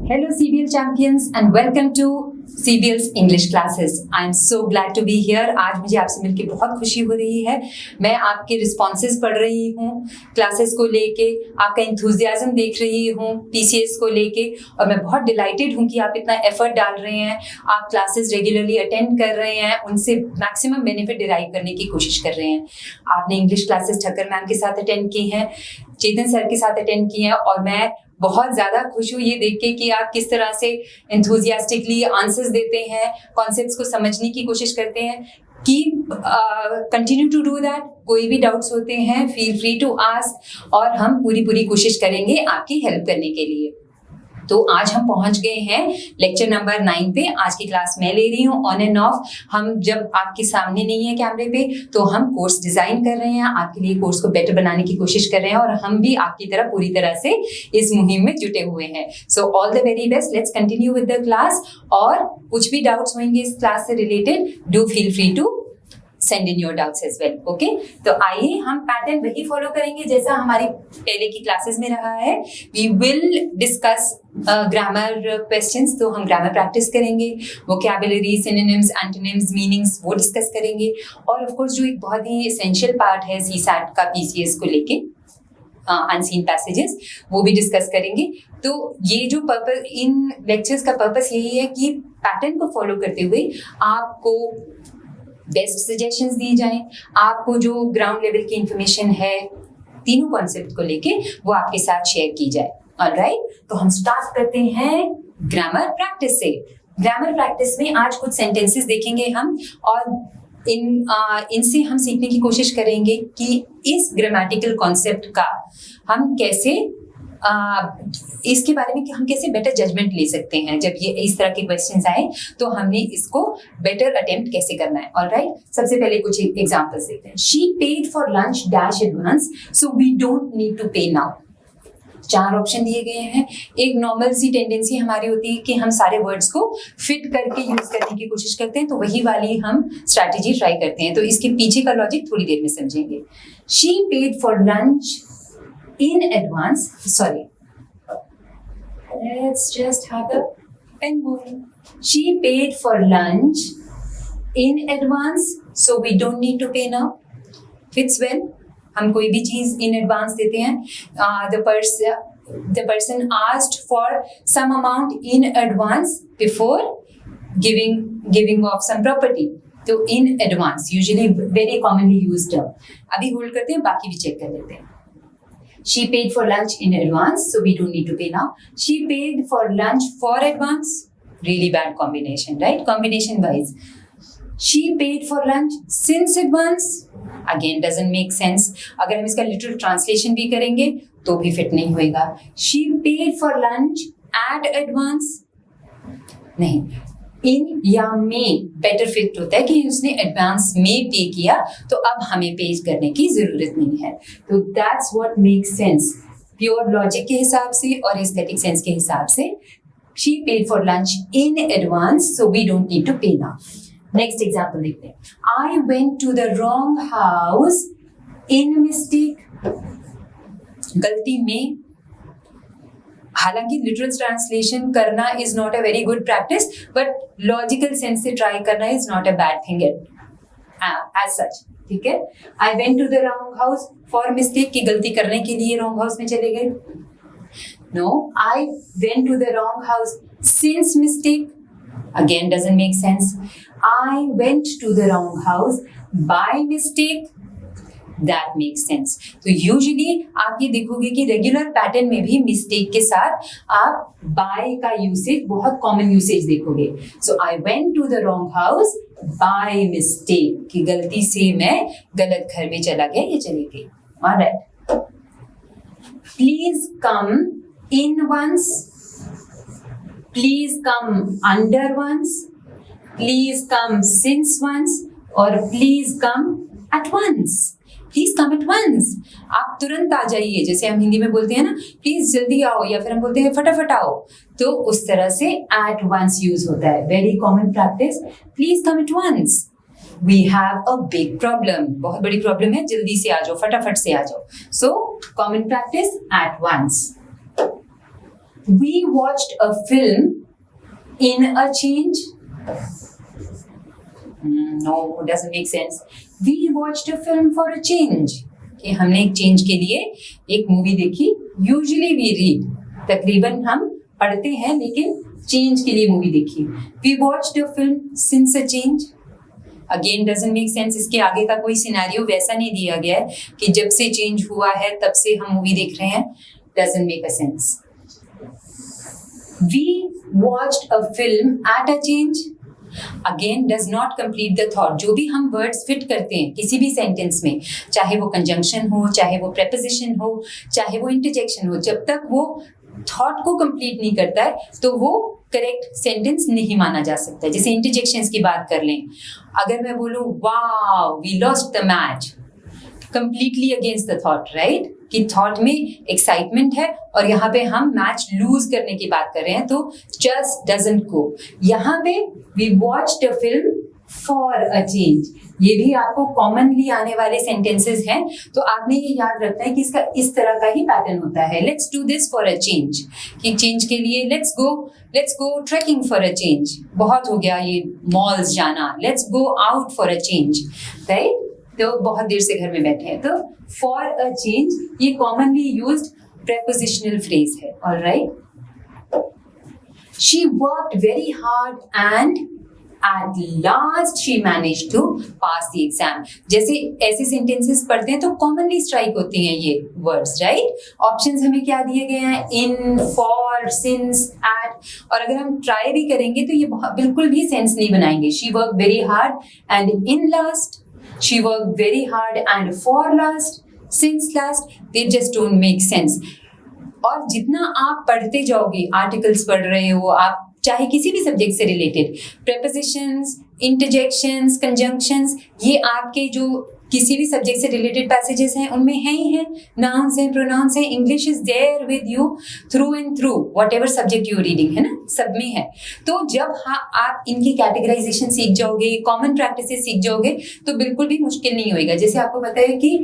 Hello CBL champions and welcome to CBL's English classes. I am so glad to be here. आज मुझे आपसे मिलकर बहुत खुशी हो रही है. मैं आपके रिस्पॉन्सेज पढ़ रही हूँ क्लासेस को लेके, आपका इंथुजियाज्म देख रही हूँ PCS को लेके, और मैं बहुत डिलाइटेड हूँ कि आप इतना एफर्ट डाल रहे हैं, आप क्लासेस रेगुलरली अटेंड कर रहे हैं, उनसे मैक्सिमम बेनिफिट डिराइव करने की कोशिश कर रहे हैं. आपने इंग्लिश क्लासेस ठक्कर मैम के साथ अटेंड की हैं, चेतन सर के साथ अटेंड की हैं, और मैं बहुत ज़्यादा खुश हूँ ये देख के कि आप किस तरह से एंथुजियास्टिकली आंसर्स देते हैं, कॉन्सेप्ट्स को समझने की कोशिश करते हैं. Continue to do that. कोई भी डाउट्स होते हैं फील फ्री टू आस्क, और हम पूरी कोशिश करेंगे आपकी हेल्प करने के लिए. तो आज हम पहुंच गए हैं लेक्चर नंबर 9 पे. आज की क्लास मैं ले रही हूँ ऑन एंड ऑफ. हम जब आपके सामने नहीं है कैमरे पे तो हम कोर्स डिजाइन कर रहे हैं, आपके लिए कोर्स को बेटर बनाने की कोशिश कर रहे हैं, और हम भी आपकी तरह पूरी तरह से इस मुहिम में जुटे हुए हैं. So all the very best. Let's continue with the class. और कुछ भी डाउट्स होंगे इस क्लास से related, do feel free to send in your doubts as well. Okay, तो आइए हम पैटर्न वही फॉलो करेंगे जैसा हमारी पहले की क्लासेस में रहा है. We will discuss grammar questions. तो हम ग्रामर प्रैक्टिस करेंगे, वोकैबुलरी, सिनोनिम्स, एंटोनिम्स, मीनिंग्स वो डिस्कस करेंगे, और ऑफ कोर्स जो एक बहुत ही एसेंशियल पार्ट है CSAT का PCS को लेके, अनसीन पैसेजेस, वो भी डिस्कस करेंगे. तो ये जो पर्पस इन लेक्चर्स का पर्पस यही है कि पैटर्न को फॉलो करते हुए आपको बेस्ट सजेशंस दी जाएं, आपको जो ग्राउंड लेवल की इंफॉर्मेशन है तीनों कॉन्सेप्ट को लेके वो आपके साथ शेयर की जाए. ऑलराइट, तो हम स्टार्ट करते हैं ग्रामर प्रैक्टिस से. ग्रामर प्रैक्टिस में आज कुछ सेंटेंसेस देखेंगे हम, और इनसे हम सीखने की कोशिश करेंगे कि इस ग्रामेटिकल कॉन्सेप्ट का हम कैसे इसके बारे में कि हम कैसे बेटर जजमेंट ले सकते हैं. जब ये इस तरह के क्वेश्चंस आए तो हमने इसको बेटर अटेम्प्ट कैसे करना है. ऑलराइट, सबसे पहले कुछ एग्जांपल्स देखते हैं. She paid for lunch dash advance so we don't need to pay now. 4 option दिए गए हैं. एक नॉर्मल सी टेंडेंसी हमारी होती है कि हम सारे वर्ड्स को फिट करके यूज करने की कोशिश करते हैं, तो वही वाली हम स्ट्रैटेजी ट्राई करते हैं. तो इसके पीछे का लॉजिक थोड़ी देर में समझेंगे. She paid for lunch in advance. Sorry, let's just have the pen moving. She paid for lunch in advance so we don't need to pay now. Fits well. हम कोई भी चीज in advance देते हैं. The person asked for some amount in advance before giving off some property. तो in advance usually very commonly used term. अभी hold करते हैं, बाकी भी चेक कर लेते हैं. She paid for lunch in advance, so we don't need to pay now. She paid for lunch for advance. Really bad combination, right? Combination wise. She paid for lunch since advance. Again, doesn't make sense. अगर हम इसका literal translation भी करेंगे तो भी fit नहीं होएगा. She paid for lunch at advance. नहीं. इन या में बेटर फिट होता है कि उसने एडवांस में पे किया तो अब हमें पे करने की जरूरत नहीं है. तो that's what makes sense pure logic के हिसाब से और एस्थेटिक सेंस के हिसाब से. She paid for lunch in advance so we don't need to pay now. Next example देखते हैं. I went to the wrong house in mistake. गलती में. हालांकि लिटरल ट्रांसलेशन करना is not a very good practice, but logical sense से try करना is not a bad thing as such. ठीक है. I went to the wrong house for mistake, की गलती करने के लिए रॉन्ग हाउस में चले गए. No, I went to the wrong house since mistake. Again doesn't make sense. I went to the wrong house by mistake. That makes sense. तो usually आप ये देखोगे कि रेगुलर पैटर्न में भी मिस्टेक के साथ आप बाय का यूसेज, बहुत कॉमन यूसेज देखोगे. So I went to the wrong house by mistake, की गलती से मैं गलत घर में चला गया या चली गई. Alright. Please come in once. Please come under once. Please come since once, और please come at once. Please come at once. आप तुरंत आ जाइए, जैसे हम हिंदी में बोलते हैं ना, प्लीज जल्दी आओ, या फिर हम बोलते हैं फटाफट आओ, तो उस तरह से एट वंस यूज होता है. Very common practice. Please come at once. We have a big problem. बहुत बड़ी प्रॉब्लम है, जल्दी से आ जाओ, फटाफट से आ जाओ. So common practice at once. We watched a film in a change. No, doesn't make sense. We watched a film for a change. कि हमने एक चेंज के लिए एक मूवी देखी. Usually we read. तकरीबन हम पढ़ते हैं, लेकिन चेंज के लिए मूवी देखी. We watched a film since a change. Again doesn't make sense. इसके आगे का कोई सिनेरियो वैसा नहीं दिया गया है कि जब से चेंज हुआ है तब से हम मूवी देख रहे हैं. Doesn't make a sense. We watched a film at a change. Again does not complete the thought. जो भी हम वर्ड्स फिट करते हैं किसी भी सेंटेंस में, चाहे वो कंजंक्शन हो, चाहे वो प्रेपोजिशन हो, चाहे वो इंटरजेक्शन हो, जब तक वो थॉट को कंप्लीट नहीं करता है तो वो करेक्ट सेंटेंस नहीं माना जा सकता. जैसे इंटरजेक्शंस की बात कर लें. अगर मैं बोलूं wow we lost the match, completely against the thought, right? कि थॉट में एक्साइटमेंट है और यहाँ पे हम मैच लूज करने की बात कर रहे हैं, तो जस्ट डजंट गो. यहाँ पे we watched a film for a change. ये भी आपको कॉमनली आने वाले सेंटेंसेस हैं, तो आपने ये याद रखना है कि इसका इस तरह का ही पैटर्न होता है. Let's do this for a change. कि चेंज के लिए let's go trekking for a change. बहुत हो गया ये मॉल्स जाना. Let's go out for a change, right? तो बहुत देर से घर में बैठे हैं, तो फॉर अ चेंज ये कॉमनली यूज्ड प्रेपोजिशनल फ्रेज है. Alright. She worked very hard and at last she managed to pass the exam. जैसे ऐसे सेंटेंसेस पढ़ते हैं तो कॉमनली स्ट्राइक होती हैं ये वर्ड्स, राइट? ऑप्शंस हमें क्या दिए गए हैं? इन, फॉर, सिंस, एट. और अगर हम ट्राई भी करेंगे तो ये बिल्कुल भी सेंस नहीं बनाएंगे. She work very hard and in last, she work very hard and for last, since last. They just don't make sense. और जितना आप पढ़ते जाओगे, आर्टिकल्स पढ़ रहे हो आप, चाहे किसी भी सब्जेक्ट से रिलेटेड, प्रेपोजिशंस, इंटरजेक्शंस, कंजंक्शंस, ये आपके जो किसी भी सब्जेक्ट से रिलेटेड पैसेजेस हैं उनमें हैं ही हैं. नाउन्स हैं, प्रोनाउंस हैं. English is there with you through and through, whatever subject you reading, है ना, सब में है. तो जब आप इनकी कैटेगराइजेशन सीख जाओगे, कॉमन प्रैक्टिसेस सीख जाओगे, तो बिल्कुल भी मुश्किल नहीं होएगा. जैसे आपको पता है कि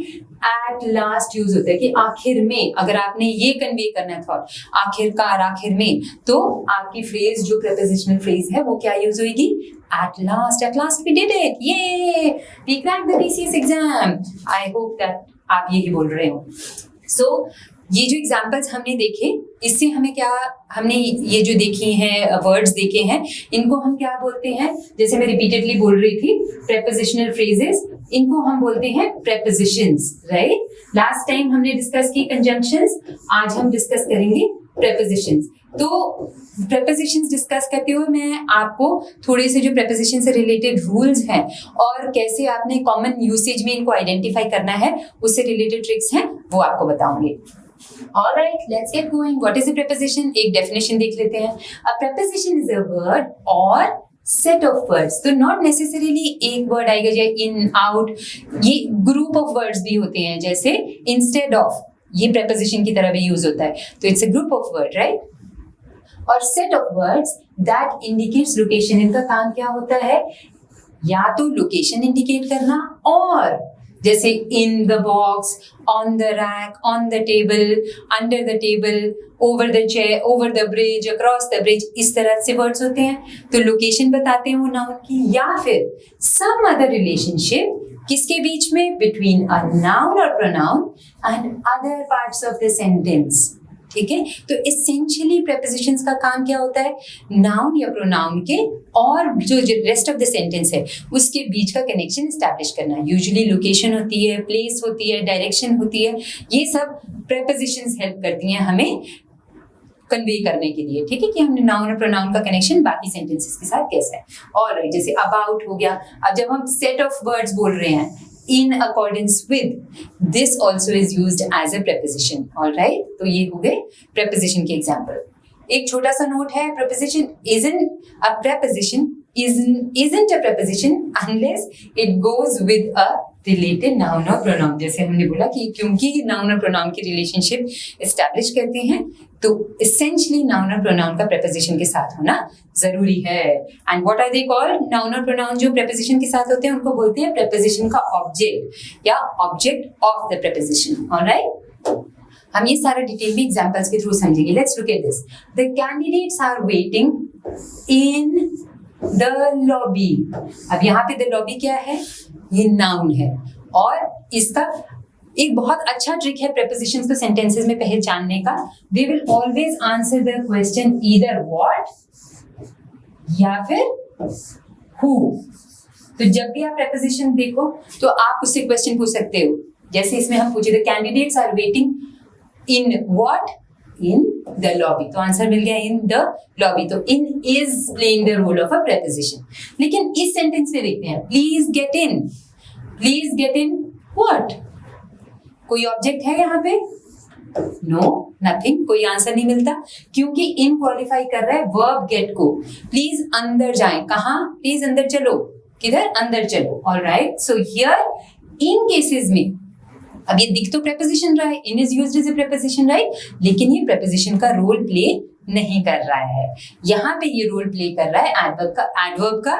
एट लास्ट यूज होता है कि आखिर में. अगर आपने ये कन्वे करना था आखिरकार, आखिर में, तो आपकी फ्रेज जो प्रेपोजिशनल फ्रेज है वो क्या यूज होगी? At last we did it, yay, we cracked the PCS exam. I hope that आप यही बोल रहे हो. So ये जो एग्जाम्पल्स हमने देखे, इससे हमें क्या, हमने ये जो देखी हैं वर्ड्स देखे हैं, इनको हम क्या बोलते हैं? जैसे मैं रिपीटेडली बोल रही थी, प्रेपोजिशनल फ्रेजेस, इनको हम बोलते हैं प्रेपोजिशंस, राइट? लास्ट टाइम हमने डिस्कस की कंजंक्शंस, आज हम डिस्कस करेंगे प्रेपोजिशंस. तो प्रेपोजिशंस डिस्कस करते हुए मैं आपको थोड़े से जो प्रेपोजिशन से रिलेटेड रूल्स हैं और कैसे आपने कॉमन यूसेज में इनको आइडेंटिफाई करना है, उससे रिलेटेड ट्रिक्स हैं, वो आपको बताऊंगी. Alright, let's get going. What is a preposition? एक definition देख लेते हैं. A preposition is a word or set of words. तो not necessarily एक word आएगा जैसे in, out. ये group of words भी होते हैं, जैसे instead of. ये preposition की तरह भी use होता है. तो it's a group of word, right? और set of words that indicates location. इनका काम क्या होता है? या तो location indicate करना, और जैसे in the box, on the rack, on the table, under the table, over the chair, over the bridge, across the bridge, इस तरह से words होते हैं. तो location बताते हैं वो noun की, या फिर some other relationship किसके बीच में? Between a noun or pronoun and other parts of the sentence. ठीक है. तो essentially prepositions का काम क्या होता है? नाउन या प्रोनाउन के और जो रेस्ट ऑफ द सेंटेंस है उसके बीच का कनेक्शन एस्टैब्लिश करना. यूजुअली लोकेशन होती है, प्लेस होती है, डायरेक्शन होती है, ये सब prepositions हेल्प करती हैं हमें कन्वे करने के लिए. ठीक है, कि हमने नाउन और प्रोनाउन का कनेक्शन बाकी सेंटेंसेस के साथ कैसा है. ऑलराइट, जैसे अबाउट हो गया. अब जब हम सेट ऑफ वर्ड्स बोल रहे हैं, in accordance with, this also is used as a preposition. All right, तो ये हो गए preposition के example. एक छोटा सा नोट है, preposition isn't a preposition unless it goes with a related noun or pronoun. जैसे हमने बोला कि क्योंकि नाउन और प्रोनाउन की रिलेशनशिप एस्टैब्लिश करते हैं, तो essentially नाउन और प्रोनाउन का preposition के साथ होना जरूरी है. And what are they called? Noun और प्रोनाउन जो preposition के साथ होते हैं उनको बोलते हैं preposition का object या object of the preposition. All right? हम ये सारा डिटेल में एग्जांपल्स के थ्रू समझेंगे. Let's look at this. The candidates are waiting in the lobby. अब यहाँ पे द लॉबी क्या है? ये नाउन है और इसका एक बहुत अच्छा ट्रिक है प्रेपोजिशंस को सेंटेंसेस में पहचानने का. They will always answer the question either what या फिर हु. तो जब भी आप प्रेपोजिशन देखो तो आप उससे क्वेश्चन पूछ सकते हो. जैसे इसमें हम पूछे the candidates are waiting in what? In the lobby. तो आंसर मिल गया इन द लॉबी. तो in is playing the role of a preposition. लेकिन इस सेंटेंस में देखते हैं please get in. Please get in what? कोई ऑब्जेक्ट है यहाँ पे? No, nothing. कोई आंसर नहीं मिलता क्योंकि इन क्वालिफाई कर रहा है वर्ब गेट को. प्लीज अंदर जाएं. कहाँ? प्लीज अंदर चलो. किधर? अंदर चलो. Alright. So here in cases में अब ये दिख तो प्रेपोजिशन रहा है, in is used as a preposition, right? लेकिन ये प्रेपोजिशन का रोल प्ले नहीं कर रहा है. यहाँ पे ये रोल प्ले कर रहा है एडवर्ब का.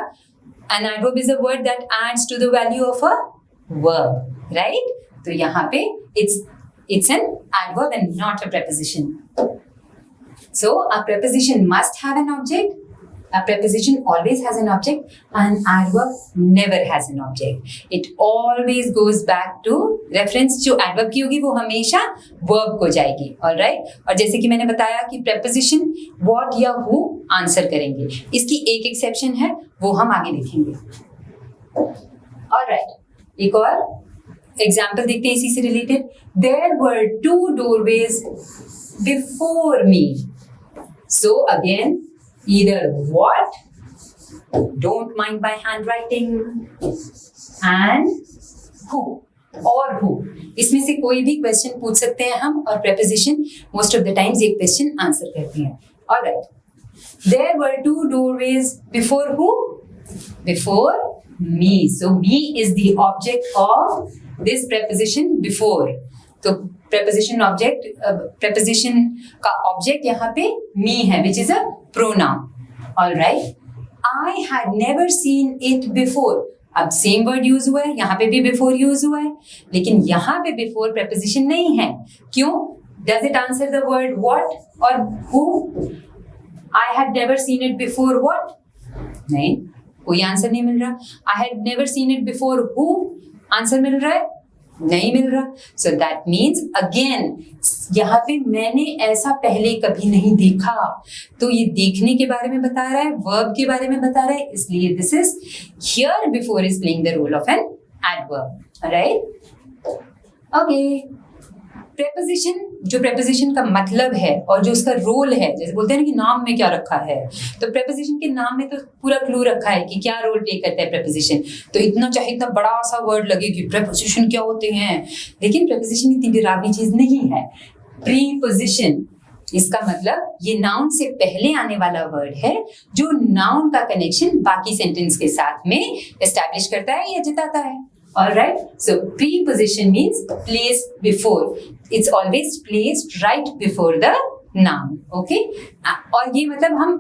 An adverb is a word that adds to the value of a verb, right? तो यहाँ पे it's an adverb and not a preposition. So a preposition must have an object. A preposition always has an object. An adverb never has an object. It always goes back to reference. जो adverb की होगी वो हमेशा verb को जाएगी. All right? और जैसे कि मैंने बताया कि preposition what या who आंसर करेंगे. इसकी एक exception है, वो हम आगे देखेंगे. All right. एक और एग्जाम्पल देखते हैं इसी से related. There were 2 doorways before me. So again either what, don't mind by hand writing, and who और हु. इसमें से कोई भी क्वेश्चन पूछ सकते हैं हम और preposition most of the times ये क्वेश्चन आंसर करती हैं. Alright. There were 2 doorways before who? Before me. So me is the object of this preposition before. तो preposition object, preposition का object यहाँ पे me है, which is a pronoun. All right. I had never seen it before. अब same word use हुआ है, यहाँ पे भी before use हुआ है, लेकिन यहाँ पे before preposition नहीं है. क्यों? Does it answer the word what or who? I had never seen it before what? नहीं, कोई आंसर नहीं मिल रहा. I had never seen it before huh? Answer मिल रहा है? नहीं मिल रहा. सो दैट मीन्स अगेन यहाँ पे मैंने ऐसा पहले कभी नहीं देखा. तो ये देखने के बारे में बता रहा है, वर्ब के बारे में बता रहा है, इसलिए this is here before is playing the role of an adverb. Right? Okay. Preposition, जो प्रेपोजिशन का मतलब है और जो उसका रोल है, जैसे बोलते हैं ना कि नाम में क्या रखा है, तो प्रेपोजिशन के नाम में तो पूरा क्लू रखा है कि क्या रोल प्ले करता है प्रेपोजिशन. तो इतना चाहे इतना बड़ा सा वर्ड लगे कि प्रेपोजिशन क्या होते हैं, लेकिन प्रेपोजिशन इतनी डरावनी चीज नहीं है. प्रीपोजिशन, इसका मतलब ये नाउन से पहले आने वाला वर्ड है जो नाउन का कनेक्शन बाकी सेंटेंस के साथ में एस्टैब्लिश करता है या जताता है. All right. So preposition means placed before. It's always placed right before the noun. Okay. और ये मतलब हम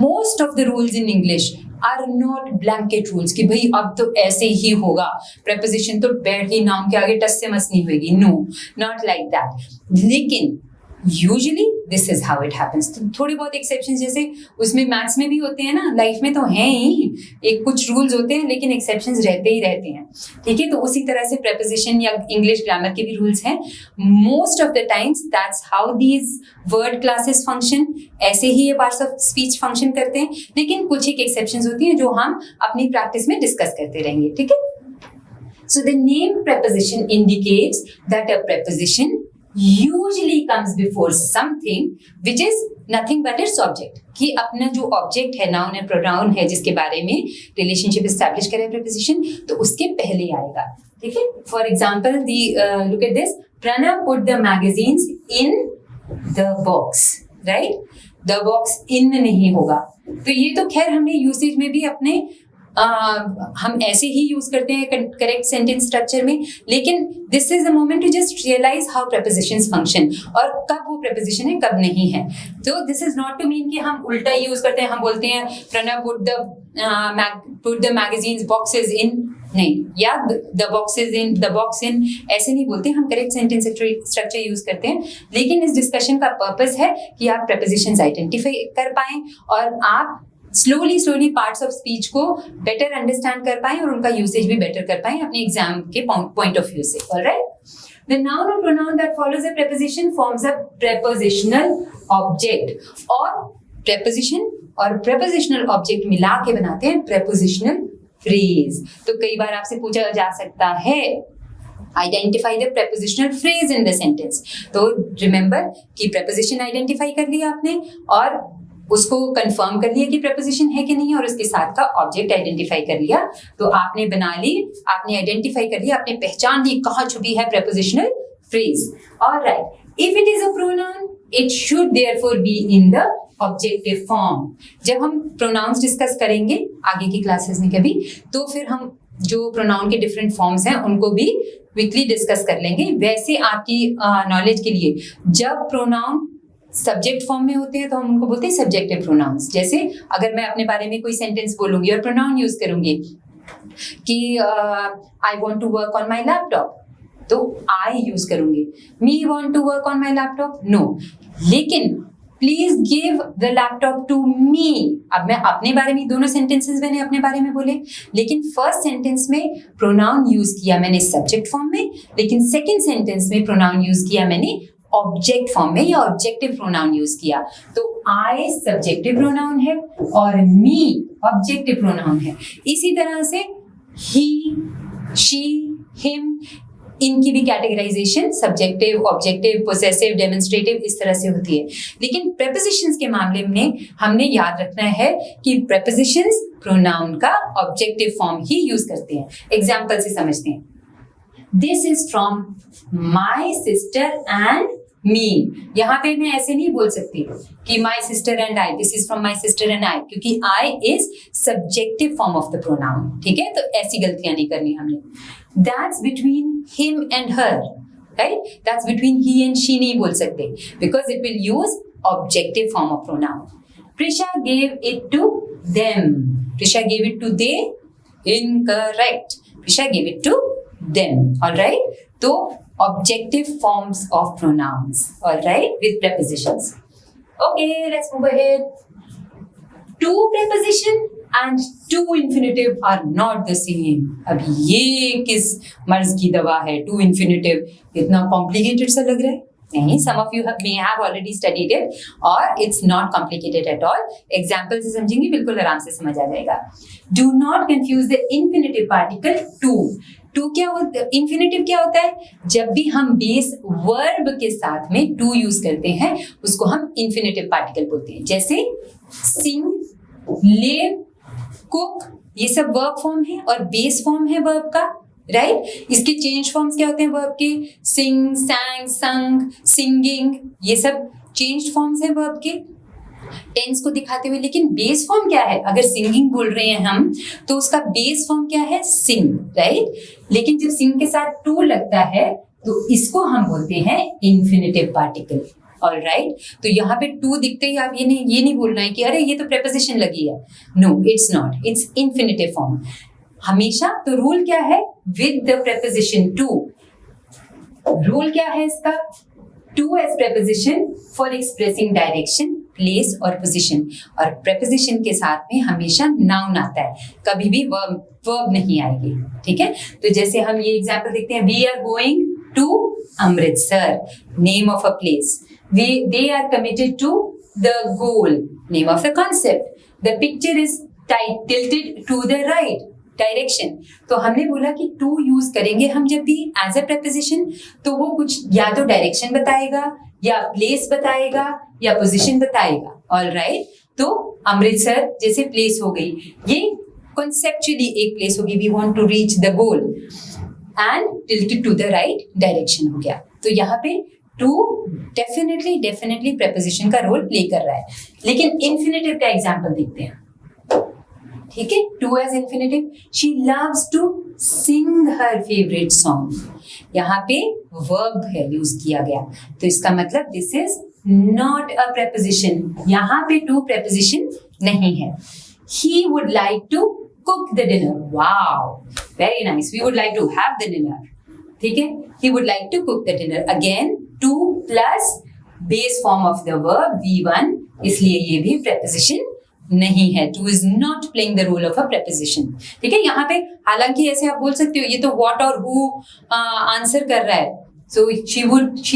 most of the rules in English are not blanket rules कि भाई अब तो ऐसे ही होगा, preposition तो बैठ के नाउन के आगे टस से मस नहीं होगी. No, not like that. लेकिन usually this is how it happens. थोड़ी बहुत एक्सेप्शंस जैसे उसमें मैथ्स में भी होते हैं ना, लाइफ में तो हैं ही, एक कुछ रूल्स होते हैं लेकिन एक्सेप्शंस रहते ही रहते हैं. ठीक है. तो उसी तरह से प्रेपोजिशन या इंग्लिश ग्रामर के भी रूल्स हैं. Most of the times that's how these word classes function. ऐसे ही ये पार्ट्स ऑफ स्पीच फंक्शन करते हैं, लेकिन कुछ एक एक्सेप्शंस होती हैं जो हम अपनी प्रैक्टिस में डिस्कस करते रहेंगे. ठीक है. So the name preposition indicates that a preposition usually comes before something which is nothing but its object. कि अपना जो ऑब्जेक्ट है, नाउन एंड प्रोनाउन है, जिसके बारे में रिलेशनशिप एस्टैब्लिश करे प्रीपोजिशन, तो उसके पहले आएगा. ठीक है. For example look at this. Pranav put the magazines in the box. Right? The box in नहीं होगा. तो ये तो खैर हमने यूसेज में भी अपने हम ऐसे ही यूज करते हैं करेक्ट सेंटेंस स्ट्रक्चर में, लेकिन this is the moment to just realize how prepositions function और कब वो प्रेपोजिशन है कब नहीं है. तो this is not to mean कि हम उल्टा यूज करते हैं, हम बोलते हैं Pranav put the magazines boxes in. नहीं, या द बॉक्स इन ऐसे नहीं बोलते, हम करेक्ट सेंटेंस स्ट्रक्चर यूज करते हैं। लेकिन इस डिस्कशन का पर्पस है कि आप प्रेपोजिशंस आइडेंटिफाई कर पाएं और आप स्लोली पार्ट्स ऑफ स्पीच को बेटर अंडरस्टैंड कर पाएं और उनका यूसेज भी बेटर कर पाएं अपने एग्जाम के पॉइंट ऑफ व्यू से। Alright, the noun or pronoun that follows a preposition forms a prepositional object, और preposition और prepositional object मिला के बनाते हैं prepositional phrase। तो कई बार आपसे पूछा जा सकता है identify the prepositional phrase in the sentence। तो remember कि preposition identify कर लिया आपने और उसको कंफर्म कर लिया कि preposition है कि नहीं, और उसके साथ का ऑब्जेक्ट आइडेंटिफाई कर लिया। तो आपने बना ली, आपने आइडेंटिफाई कर लिया, आपने पहचान ली कहाँ छुपी है prepositional phrase। Alright, if it is a pronoun, it should therefore be in the objective form। जब हम pronouns डिस्कस करेंगे आगे की क्लासेस में कभी, तो फिर हम जो प्रोनाउन के डिफरेंट फॉर्म्स हैं उनको भी वीकली डिस्कस कर लेंगे। वैसे आपकी नॉलेज के लिए, जब प्रोनाउन सब्जेक्ट फॉर्म में होते हैं तो हम उनको बोलते हैं सब्जेक्टिव प्रोनाउंस। जैसे अगर मैं अपने बारे में कोई सेंटेंस बोलूंगी और प्रोनाउन यूज करूंगी कि I want to work on my laptop, तो आई यूज करूंगी। Me want to work on my laptop, no. लेकिन please give the laptop to me, अब मैं अपने बारे में, दोनों सेंटेंसेस मैंने अपने बारे में बोले, लेकिन फर्स्ट सेंटेंस में प्रोनाउन यूज किया मैंने सब्जेक्ट फॉर्म में, लेकिन सेकेंड सेंटेंस में प्रोनाउन यूज किया मैंने ऑब्जेक्ट फॉर्म में या ऑब्जेक्टिव प्रोनाउन यूज किया। तो आई सब्जेक्टिव प्रोनाउन है और मी ऑब्जेक्टिव प्रोनाउन है। इसी तरह से ही, शी, हिम, इनकी भी categorisation subjective, objective, possessive, demonstrative इस तरह से होती है। लेकिन प्रेपोजिशंस के मामले में हमने याद रखना है कि प्रेपोजिशंस प्रोनाउन का ऑब्जेक्टिव फॉर्म ही यूज करते हैं। एग्जाम्पल से समझते हैं। This is from my sister and me. यहाँ पे मैं ऐसे नहीं बोल सकती कि my sister and I, this is from my sister and I, क्योंकि I is subjective form of the pronoun. ठीक है, तो ऐसी गलतियां नहीं करनी हमने। That's between him and her, right? That's between he and she नहीं बोल सकते, because it will use objective form of pronoun. Prisha gave it to them, Prisha gave it to they, incorrect. Prisha gave it to them, all right? So objective forms of pronouns, all right, with prepositions. Okay, let's move ahead. To preposition and to infinitive are not the same. अब ये किस मर्ज की दवा है? To infinitive इतना complicated सा लग रहा है? नहीं, some of you may have already studied it, or it's not complicated at all. Example से समझेंगे, बिल्कुल आराम से समझ आ जाएगा। Do not confuse the infinitive particle to. To क्या होता है? इन्फिनेटिव क्या होता है? जब भी हम बेस वर्ब के साथ में टू यूज करते हैं उसको हम इन्फिनेटिव पार्टिकल बोलते हैं। जैसे सिंग, लिव, कुक, ये सब वर्ब फॉर्म है और बेस फॉर्म है वर्ब का, राइट? इसके चेंज फॉर्म्स क्या होते हैं वर्ब के? सिंग, सैंग, संग, सिंगिंग, ये सब चेंज फॉर्म्स है वर्ब के टेंस को दिखाते हुए। लेकिन बेस फॉर्म क्या है? अगर सिंगिंग बोल रहे हैं हम तो उसका बेस फॉर्म क्या है? सिंग, राइट? लेकिन जब सिंग के साथ टू लगता है तो इसको हम बोलते हैं इन्फिनेटिव पार्टिकल, ऑलराइट? तो यहाँ पे टू दिखते ही आप ये नहीं बोलना है कि अरे ये तो प्रेपोजिशन लगी है। No, it's not, it's infinitive form हमेशा। तो रूल क्या है? With the preposition to, rule क्या है इसका? To as preposition for expressing direction, place और पोजीशन, और प्रेपोजिशन के साथ में हमेशा नाउन आता है, कभी भी वर्ब नहीं आएगी। ठीक है, तो जैसे हम ये एग्जांपल देखते हैं, we are going to Amritsar, name of a place. They are committed to the goal, name of the concept. The picture is tilted to the right, direction. तो हमने बोला कि टू यूज करेंगे हम जब भी एज ए प्रेपोजिशन, तो वो कुछ या तो डायरेक्शन बताएगा या प्लेस बताएगा या पोजीशन बताएगा, ऑलराइट? तो अमृतसर जैसे प्लेस हो गई, ये कॉन्सेप्चुअली एक प्लेस होगी, we want to reach the goal, and tilted to the right direction हो गया। तो यहाँ पे टू डेफिनेटली प्रेपोजिशन का रोल प्ले कर रहा है। लेकिन इन्फिनेटिव का एग्जाम्पल देखते हैं। ठीक है, to as infinitive, she loves to sing her favourite song. यहाँ पे वर्ब है यूज किया गया, तो इसका मतलब this is not a preposition, यहाँ पे टू प्रेपोजिशन नहीं है। He would like to cook the dinner, wow, very nice, we would like to have the dinner, ठीक है, he would like to cook the dinner. Again to plus base form of the verb V1, इसलिए ये भी preposition नहीं है। To is not playing the role of a preposition, ठीक है। यहाँ पे हालांकि ऐसे आप बोल सकते हो, ये तो what और who आंसर कर रहा है। So she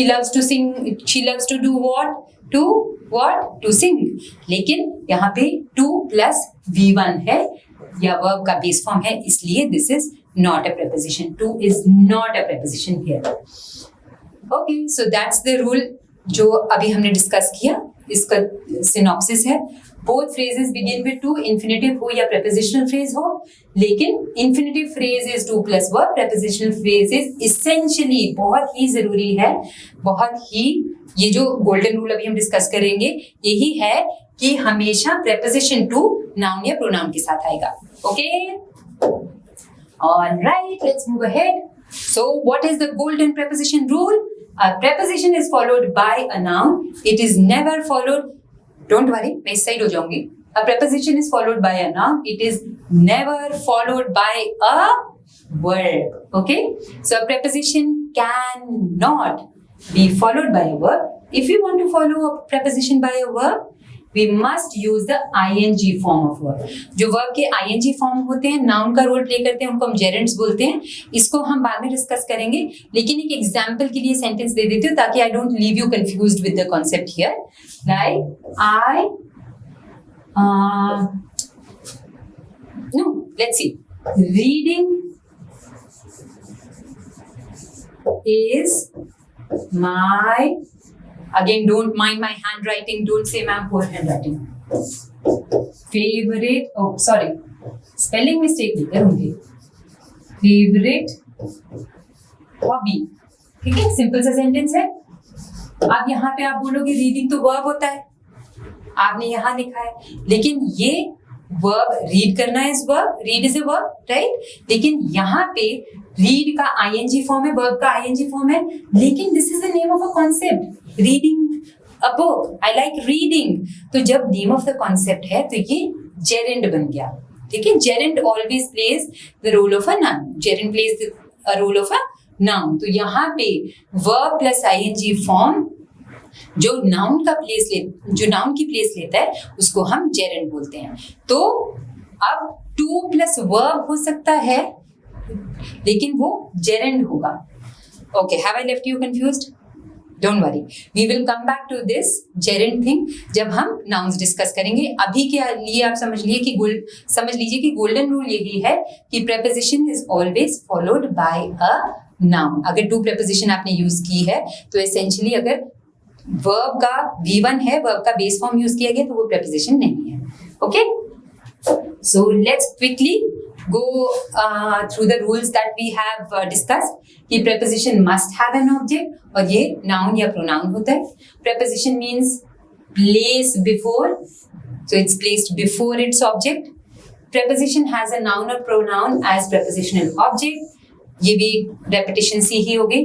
loves to sing, she loves to do what? To sing। लेकिन यहाँ पे टू प्लस V1 है या वर्ब का बेस फॉर्म है, इसलिए this is not a preposition। To is not a preposition here। Okay, so that's the rule जो अभी हमने डिस्कस किया। इसका सिनॉप्सिस है, both phrases begin with two, infinitive हो या prepositional फ्रेज हो, लेकिन infinitive phrase is two plus verb, prepositional phrase is essentially, बहुत ही जरूरी है, बहुत ही, ये जो गोल्डन रूल अभी हम डिस्कस करेंगे यही है कि हमेशा preposition टू नाउन या प्रोनाउन के साथ आएगा। Okay, alright, let's move ahead. So what is the golden preposition rule? A preposition is followed by a noun. It is never followed. Don't worry, मैं इस साइड हो जाऊंगी। A preposition is followed by a noun. It is never followed by a verb. Okay? So a preposition cannot be followed by a verb. If you want to follow a preposition by a verb, we must use the ing form of verb. जो verb के ing form होते हैं, noun का role play करते हैं, उनको हम gerunds बोलते हैं। इसको हम बाद में डिस्कस करेंगे, लेकिन एक एग्जाम्पल के लिए सेंटेंस दे देती हूँ ताकि I don't leave you confused with the concept here. Like let's see. Reading is my, again, don't mind my handwriting. Don't say ma'am, poor handwriting. Favorite, oh sorry, spelling mistake नहीं करूँगी। Favorite hobby, ठीक है, simple सा sentence है। अब यहाँ पे आप बोलोगे रीडिंग तो वर्ब होता है, आपने यहाँ लिखा है, लेकिन ये वर्ब रीड करना is verb, read is a verb, right. लेकिन यहाँ पे रीड का आईएनजी फॉर्म है, वर्ब का आईएनजी फॉर्म है, लेकिन this is the name of a concept, reading a book, I like reading. तो जब नेम ऑफ द कॉन्सेप्ट है तो ये जेरेंड बन गया, ठीक है। Gerund always plays the role of a noun, gerund plays a role of a noun. तो यहाँ पे वर्ब प्लस आईएनजी फॉर्म जो नाउन की प्लेस लेता है उसको हम जेरेंड बोलते हैं। तो अब टू प्लस वर्ब हो सकता है, लेकिन वो जेरेंड होगा। Okay, have I left you confused? Don't worry, we will come back to this gerund thing जब हम नाउन्स डिस्कस करेंगे। अभी के लिए आप समझ लीजिए कि गोल्डन रूल यही है कि preposition is always followed by a noun. अगर टू preposition आपने यूज की है तो एसेंशियली अगर वर्ब का V1 है, वर्ब का बेस फॉर्म यूज किया गया तो वो preposition नहीं है। Okay, so let's quickly go through the rules that we have discussed कि preposition must have an object और ये noun या pronoun होता है। Preposition means place before, so it's placed before its object. Preposition has a noun or pronoun as prepositional object, ये भी repetition सी ही हो गई।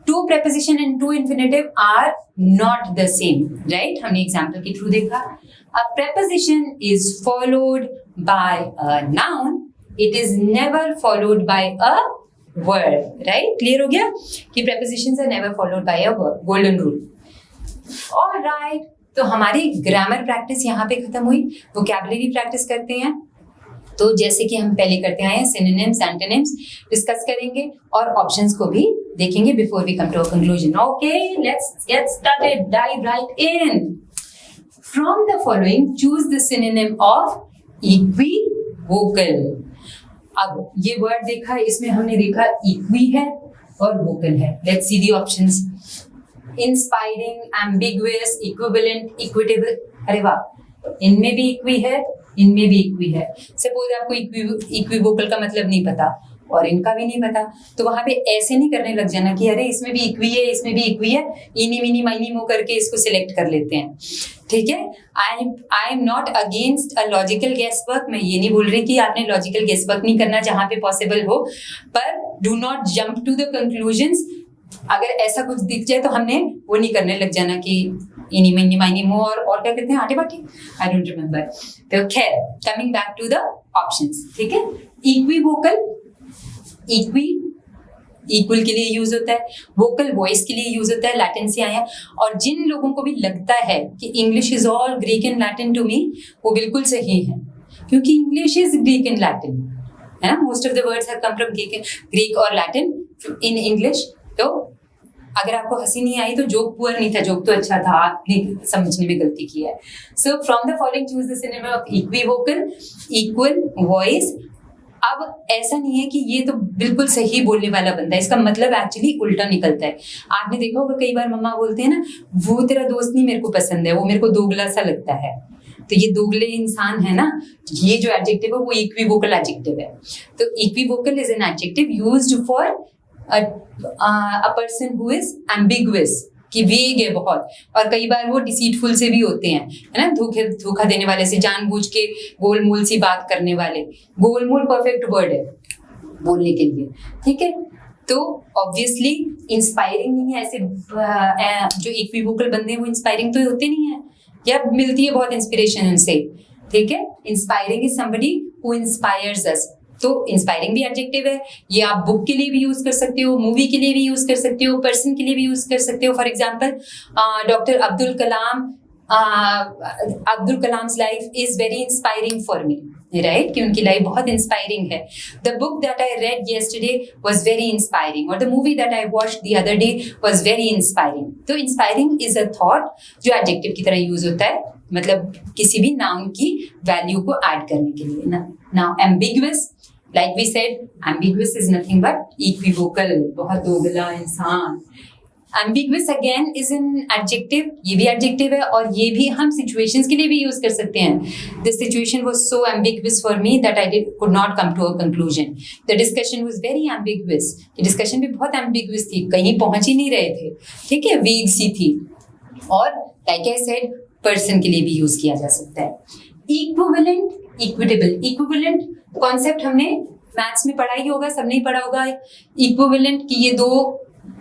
Two preposition and two infinitive are not the same, right? हमने example के through देखा। A preposition is followed by a noun, it is never followed by a word, right? Clear हो गया कि prepositions are never followed by a word, golden rule. All right, तो हमारी grammar practice यहाँ पे खत्म हुई, वोकैबुलरी प्रैक्टिस करते हैं। तो जैसे कि हम पहले करते आए हैं, सिनोनिम्स, एंटोनिम्स डिस्कस करेंगे और ऑप्शंस को भी देखेंगे before we come to a conclusion. Okay, let's get started, dive right in. From the following choose the synonym of equivocal. अब ये वर्ड देखा है, इसमें हमने देखा इक्वी है और वोकल है। Let's see the options. Inspiring, ambiguous, equivalent, equitable. अरे वाह, इनमें भी इक्वी है, इनमें भी इक्वी है। सपोज आपको इक्विवोकल का मतलब नहीं पता और इनका भी नहीं पता, तो वहां पे ऐसे नहीं करने लग जाना कि अरे इसमें भी इक्वी है, इसमें भी इक्वी है, इनी मिनी माइनी मो करके इसको सिलेक्ट कर लेते हैं, ठीक है। I am not against a logical guesswork. मैं ये नहीं बोल रही कि आपने लॉजिकल गेस वर्क नहीं करना जहां पे पॉसिबल हो, पर do not jump to the conclusions. अगर ऐसा कुछ दिख जाए तो हमने वो नहीं करने लग जाना कि इनी मिनी माइनी मो और क्या कहते हैं, आटे बाटी, आई डोंट रिमेम्बर। तो खैर, coming back to the options, ठीक है। इक्विवोकल इक्वल के लिए यूज होता है, वोकल वॉइस के लिए यूज होता है, लैटिन से आया। और जिन लोगों को भी लगता है कि English is all Greek and Latin to me, वो बिल्कुल सही है, क्योंकि English is Greek and Latin, है ना। Most of the words have come from Greek और लैटिन इन इंग्लिश। तो अगर आपको हंसी नहीं आई तो जोक पुअर नहीं था, जोक तो अच्छा था, आपने समझने में गलती की है। So from the following choose the synonym of equivocal, equal, voice. अब ऐसा नहीं है कि ये तो बिल्कुल सही बोलने वाला बंदा है, इसका मतलब एक्चुअली उल्टा निकलता है। आपने देखा होगा कई बार मम्मा बोलते हैं ना, वो तेरा दोस्त नहीं मेरे को पसंद है, वो मेरे को दोगला सा लगता है। तो ये दोगले इंसान है ना, ये जो एडजेक्टिव है वो इक्विवोकल एडजेक्टिव है। तो equivocal is an adjective used for a person who is ambiguous, कि वेग है बहुत, और कई बार वो डिसीटफुल से भी होते हैं, है ना, धोखा देने वाले से, जानबूझ के गोलमोल सी बात करने वाले। गोलमोल परफेक्ट वर्ड है बोलने के लिए, ठीक है। तो ऑब्वियसली इंस्पायरिंग नहीं है ऐसे, जो इक्विवोकल बंदे हैं वो इंस्पायरिंग तो होते नहीं है, या मिलती है बहुत इंस्पिरेशन उनसे, ठीक है। Inspiring is somebody who inspires us. तो इंस्पायरिंग भी एडजेक्टिव है, ये आप बुक के लिए भी यूज कर सकते हो, मूवी के लिए भी यूज कर सकते हो, पर्सन के लिए भी यूज कर सकते हो। For example doctor Abdul Kalam's life is very inspiring for me, right, कि उनकी लाइफ बहुत इंस्पायरिंग है। The book that I read yesterday was very inspiring, और the movie that I watched the other day was very inspiring. तो inspiring is a thought जो adjective की तरह use होता है, मतलब किसी भी नाउन की वैल्यू को ऐड करने के लिए ना। Now ambiguous, like we said, ambiguous is nothing but equivocal, बहुत दोगला इंसान। ambiguous again is an adjective, ये भी adjective है, और ये भी हम situations के लिए भी use कर सकते हैं। The situation was so ambiguous for me that I could not come to a conclusion. The discussion was very ambiguous, ये discussion भी बहुत ambiguous थी, कहीं पहुंच ही नहीं रहे थे, ठीक है, vague सी थी। और like I said, person के लिए भी use किया जा सकता है। Equivalent, equitable, equivalent कॉन्सेप्ट हमने मैथ्स में पढ़ा ही होगा, सबने ही पढ़ा होगा। इक्विवेलेंट की ये दो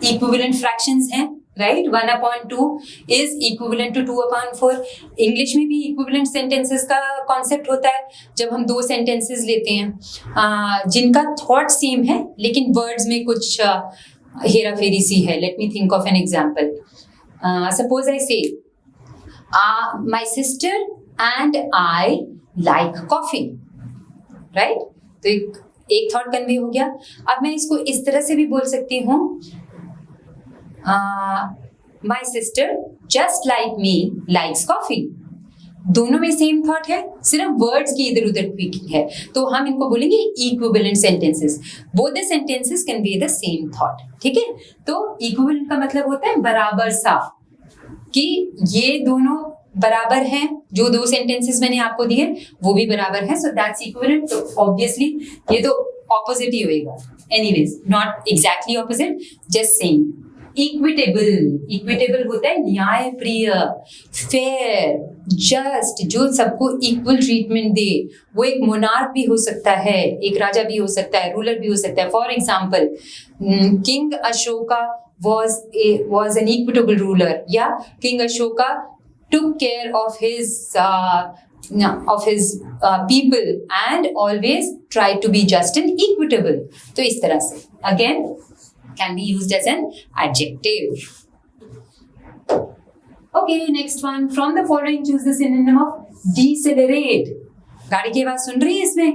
इक्विवेलेंट फ्रैक्शंस हैं, right. 1/2 is equivalent to 2/4। English में भी इक्विवेलेंट सेंटेंसेस का कॉन्सेप्ट होता है, जब हम दो सेंटेंसेस लेते हैं जिनका थॉट सेम है लेकिन वर्ड्स में कुछ हेरा फेरी सी है। Let me think of an example. Suppose I say my sister and I like coffee, right. तो एक थॉट कन्वे हो गया। अब मैं इसको इस तरह से भी बोल सकती हूँ, my sister just like me likes coffee. दोनों में सेम थॉट है, सिर्फ वर्ड्स की इधर उधर ट्वीकिंग है, तो हम इनको बोलेंगे equivalent sentences. Both the sentences convey the same thought, ठीक है। तो इक्विवेलेंट का मतलब होता है बराबर सा, कि ये दोनों बराबर हैं, जो दो सेंटेंसेस मैंने आपको दिए वो भी बराबर हैं, सो दैट्स इक्विवेलेंट। तो ऑब्वियसली ये तो ऑपोजिट ही होएगा, anyways not exactly opposite, just same. Equitable, equitable होता है न्याय प्रिय, फेयर, जस्ट, जो सबको इक्वल ट्रीटमेंट दे। वो एक मोनार्क भी हो सकता है, एक राजा भी हो सकता है, रूलर भी हो सकता है। For example king Ashoka was an equitable ruler, या king Ashoka took care of his people and always tried to be just and equitable. तो इस तरह से again can be used as an adjective. Okay, next one. From the following choose the synonym of decelerate. गाड़ी की आवाज सुन रही है इसमें?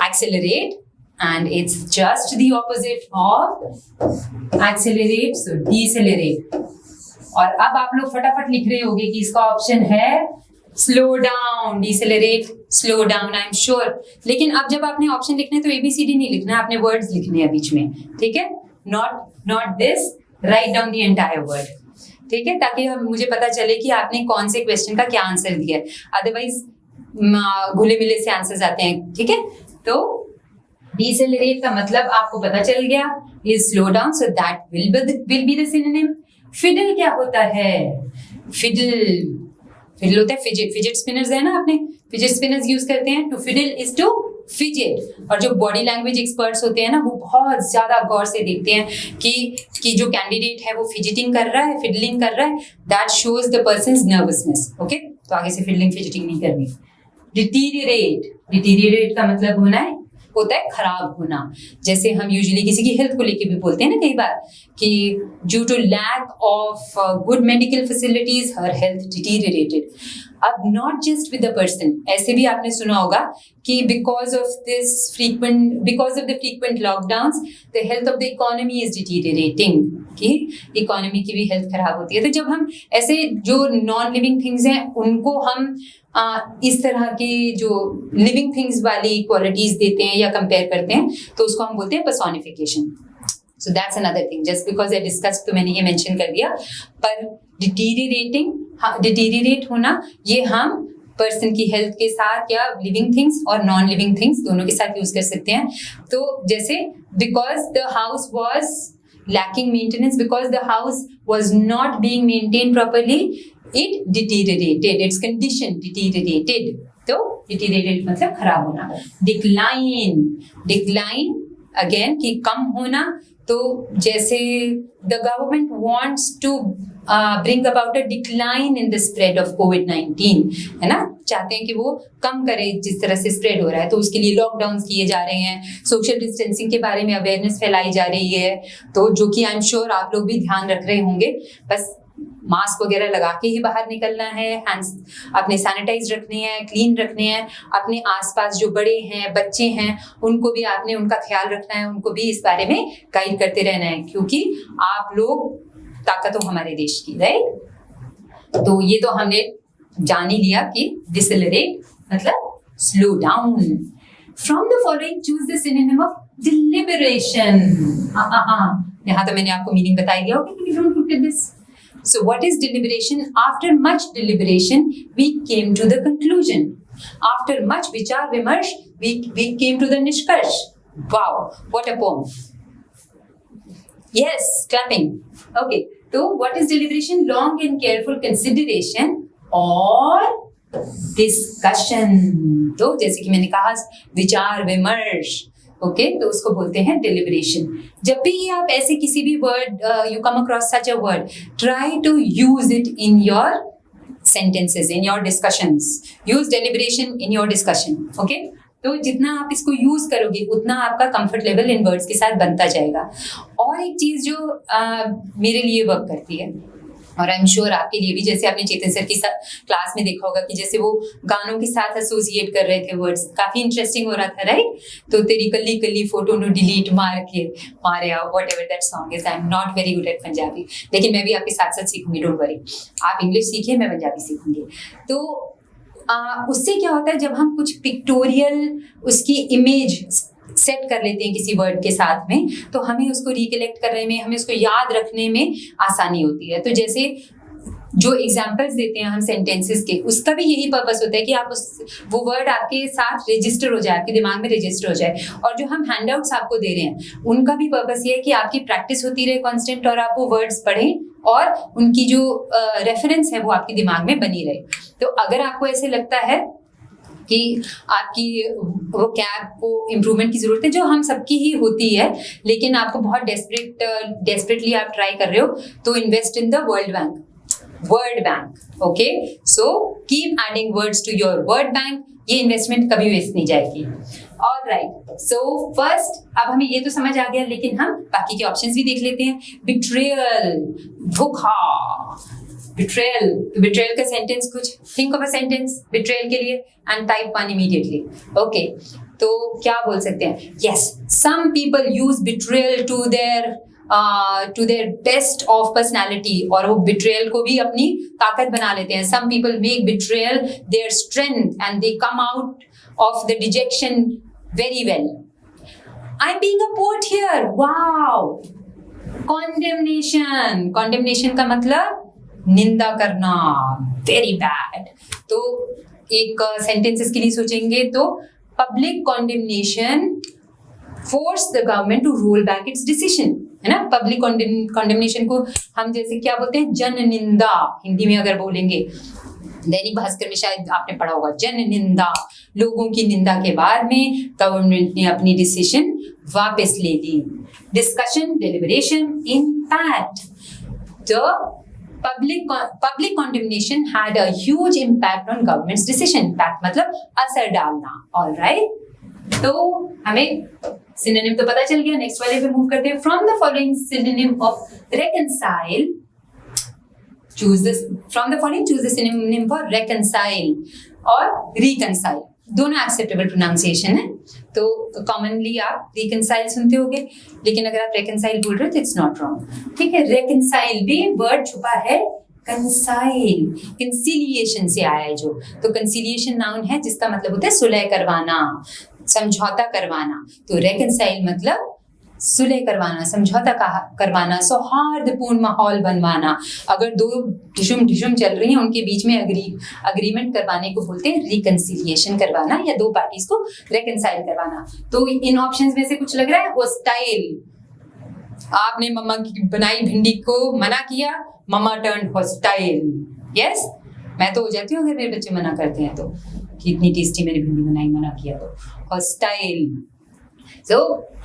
Accelerate, and it's just the opposite of accelerate, so decelerate. और अब आप लोग फटाफट लिख रहे होंगे कि इसका ऑप्शन है slow down, decelerate, slow down, I am sure. लेकिन अब जब आपने ऑप्शन लिखना है तो ABCD नहीं लिखना है, आपने वर्ड्स लिखने हैं बीच में, ठीक है। Not this, write down the entire word, ठीक है, ताकि मुझे पता चले कि आपने कौन से क्वेश्चन का क्या आंसर दिया है। अदरवाइज घुले मिले से आंसर्स आते हैं, ठीक है। तो डिसेलरेट का मतलब आपको पता चल गया, is slow down, so that will be the synonym. Fiddle क्या होता है? फिडल होता है फिजेट स्पिनर्स है ना, आपने फिजेट स्पिनर्स यूज करते हैं। To fiddle is to fidget. और जो बॉडी लैंग्वेज एक्सपर्ट्स होते हैं ना, वो बहुत ज्यादा गौर से देखते हैं कि जो कैंडिडेट है वो फिजिटिंग कर रहा है, फिडलिंग कर रहा है, that shows the persons nervousness. Okay, तो आगे से फिडलिंग फिजिटिंग नहीं करनी। डिटीरियरेट का मतलब होना है होता है खराब होना। जैसे हम यूजुअली किसी की हेल्थ को लेके भी बोलते हैं ना कई बार कि due to lack of good medical facilities her health deteriorated. अब not just with the person, ऐसे भी आपने सुना होगा कि because of the frequent lockdowns the health of the economy is deteriorating, कि इकोनॉमी की भी हेल्थ खराब होती है। तो जब हम ऐसे जो नॉन लिविंग थिंग्स हैं उनको हम इस तरह के जो लिविंग थिंग्स वाली क्वालिटीज देते हैं या कंपेयर करते हैं तो उसको हम बोलते हैं personification. So that's another thing, just because I discuss तो मैंने ये मेंशन कर दिया। पर डिटीरिएट होना ये हम पर्सन की हेल्थ के साथ या लिविंग थिंग्स और नॉन लिविंग थिंग्स दोनों के साथ यूज कर सकते हैं। तो जैसे because the house was lacking maintenance, because the house was not being maintained properly, it deteriorated, its condition deteriorated. तो deteriorated मतलब खराब होना। decline again कि कम होना। तो जैसे the government wants to bring about a decline in the spread of COVID-19, है ना, चाहते हैं कि वो कम करे जिस तरह से स्प्रेड हो रहा है। तो उसके लिए लॉकडाउन किए जा रहे हैं, सोशल डिस्टेंसिंग के बारे में अवेयरनेस फैलाई जा रही है। तो जो कि आई एम श्योर आप लोग भी ध्यान रख रहे होंगे, बस मास्क वगैरह लगा के ही बाहर निकलना है, हैंड्स अपने सैनिटाइज रखने हैं, क्लीन रखने हैं, अपने आसपास जो बड़े हैं, बच्चे हैं, उनको भी आपने उनका ख्याल रखना है, उनको भी इस बारे में गाइड करते रहना है, क्योंकि आप लोग ताकत हो हमारे देश की, राइट। तो ये तो हमने जान ही लिया कि डिसेलरेट मतलब slow down. From the following choose the synonym of डिलिबरेशन। यहाँ तो मैंने आपको मीनिंग बताई दिया होगा कि don't look at this. So what is deliberation? After much deliberation, we came to the conclusion. After much vichar vimarsh, we came to the nishkarsh. Wow, what a poem. Yes, clapping. Okay, so what is deliberation? Long and careful consideration or discussion. तो जैसे कि मैंने कहा विचार विमर्श, okay, तो उसको बोलते हैं डिलिबरेशन। जब भी आप ऐसे किसी भी word you come across such a word, try to use it in your sentences, in your discussions. Use deliberation in your discussion, okay? तो जितना आप इसको यूज करोगे उतना आपका कंफर्ट लेवल इन वर्ड्स के साथ बनता जाएगा। और एक चीज जो मेरे लिए वर्क करती है और आई एम श्योर आपके लिए भी, जैसे आपने चेतन सर की क्लास में देखा होगा कि जैसे वो गानों के साथ एसोसिएट कर रहे थे वर्ड्स, काफी इंटरेस्टिंग हो रहा था, राइट। तो तेरी कल्ली कल्ली फोटो नो डिलीट मार के मारे आओ, what ever that song is. I am not very good at Punjabi, लेकिन मैं भी आपके साथ साथ सीखूंगी, डोंट वरी। आप इंग्लिश सीखिए, मैं पंजाबी सीखूंगी। तो उससे क्या होता है, जब हम कुछ पिक्टोरियल उसकी इमेज सेट कर लेते हैं किसी वर्ड के साथ में, तो हमें उसको रिकलेक्ट करने में, हमें उसको याद रखने में आसानी होती है। तो जैसे जो एग्जाम्पल्स देते हैं हम सेंटेंसेस के, उसका भी यही पर्पस होता है कि आप वो वर्ड आपके साथ रजिस्टर हो जाए, आपके दिमाग में रजिस्टर हो जाए। और जो हम हैंडआउट्स आपको दे रहे हैं उनका भी पर्पस ये है कि आपकी प्रैक्टिस होती रहे कांस्टेंट, और आप वो वर्ड्स पढ़ें और उनकी जो रेफरेंस है वो आपके दिमाग में बनी रहे। तो अगर आपको ऐसे लगता है कि आपकी वो कैब को इम्प्रूवमेंट की जरूरत है, जो हम सबकी ही होती है, लेकिन आपको बहुत डेस्परेटली आप ट्राई कर रहे हो, तो invest in the word bank, okay. So keep adding words to your word bank, ये इन्वेस्टमेंट कभी वेस्ट नहीं जाएगी। ऑलराइट, सो फर्स्ट अब हमें ये तो समझ आ गया, लेकिन हम बाकी के ऑप्शंस भी देख लेते हैं। बिट्रेयल, धोखा, बिट्रेयल का सेंटेंस कुछ, think of a sentence betrayal के लिए and type one immediately, okay. तो क्या बोल सकते हैं? Yes, some people use betrayal to their best of personality, और वो बिट्रेयल को भी अपनी ताकत बना लेते हैं। Some people make betrayal their strength and they come out of the dejection very well. I am being a poet here, wow. Condemnation का मतलब निंदा करना, वेरी बैड। तो एक सेंटेंसेस के लिए सोचेंगे तो public condemnation force the government to roll back its decision, है ना। पब्लिक कॉन्डेमनेशन को हम जैसे क्या बोलते हैं, जन निंदा हिंदी में अगर बोलेंगे। दैनिक भास्कर में शायद आपने पढ़ा होगा, जन निंदा, लोगों की निंदा के बाद में गवर्नमेंट ने अपनी डिसीजन वापस ले ली। Discussion, deliberation, impact. तो public condemnation had a huge impact on government's decision. Impact मतलब असर डालना, all right? तो हमें सिनोनिम तो पता चल गया, नेक्स्ट वाले पे मूव करते हैं. From the following synonym of reconcile, choose the synonym for reconcile और reconcile. दोनों एक्सेप्टेबल प्रोनाउंसिएशन है. तो कॉमनली आप reconcile सुनते होगे, लेकिन अगर आप reconcile बोल रहे हो तो इट्स नॉट रॉन्ग. ठीक है, reconcile भी वर्ड छुपा है कंसाइल, कंसिलिएशन से आया है जो. तो कंसिलिएशन नाउन है जिसका मतलब होता है सुलह करवाना, समझौता करवाना. तो reconcile मतलब सुलह करवाना, समझौता करवाना, सौहार्दपूर्ण माहौल बनवाना. अगर दो ढिशुम चल रही हैं उनके बीच में अग्रीमेंट करवाने को बोलते हैं रिकंसिलिएशन करवाना, या दो पार्टीज को रेकंसाइल करवाना. तो इन ऑप्शंस में से कुछ लग रहा है हॉस्टाइल. आपने मम्मा की बनाई भिंडी को मना किया, मम्मा टर्न हॉस्टाइल. यस, मैं तो हो जाती हूँ अगर मेरे बच्चे मना करते हैं तो, कि इतनी टेस्टी मैंने भिंडी बनाई, मना किया तो. Hostile. So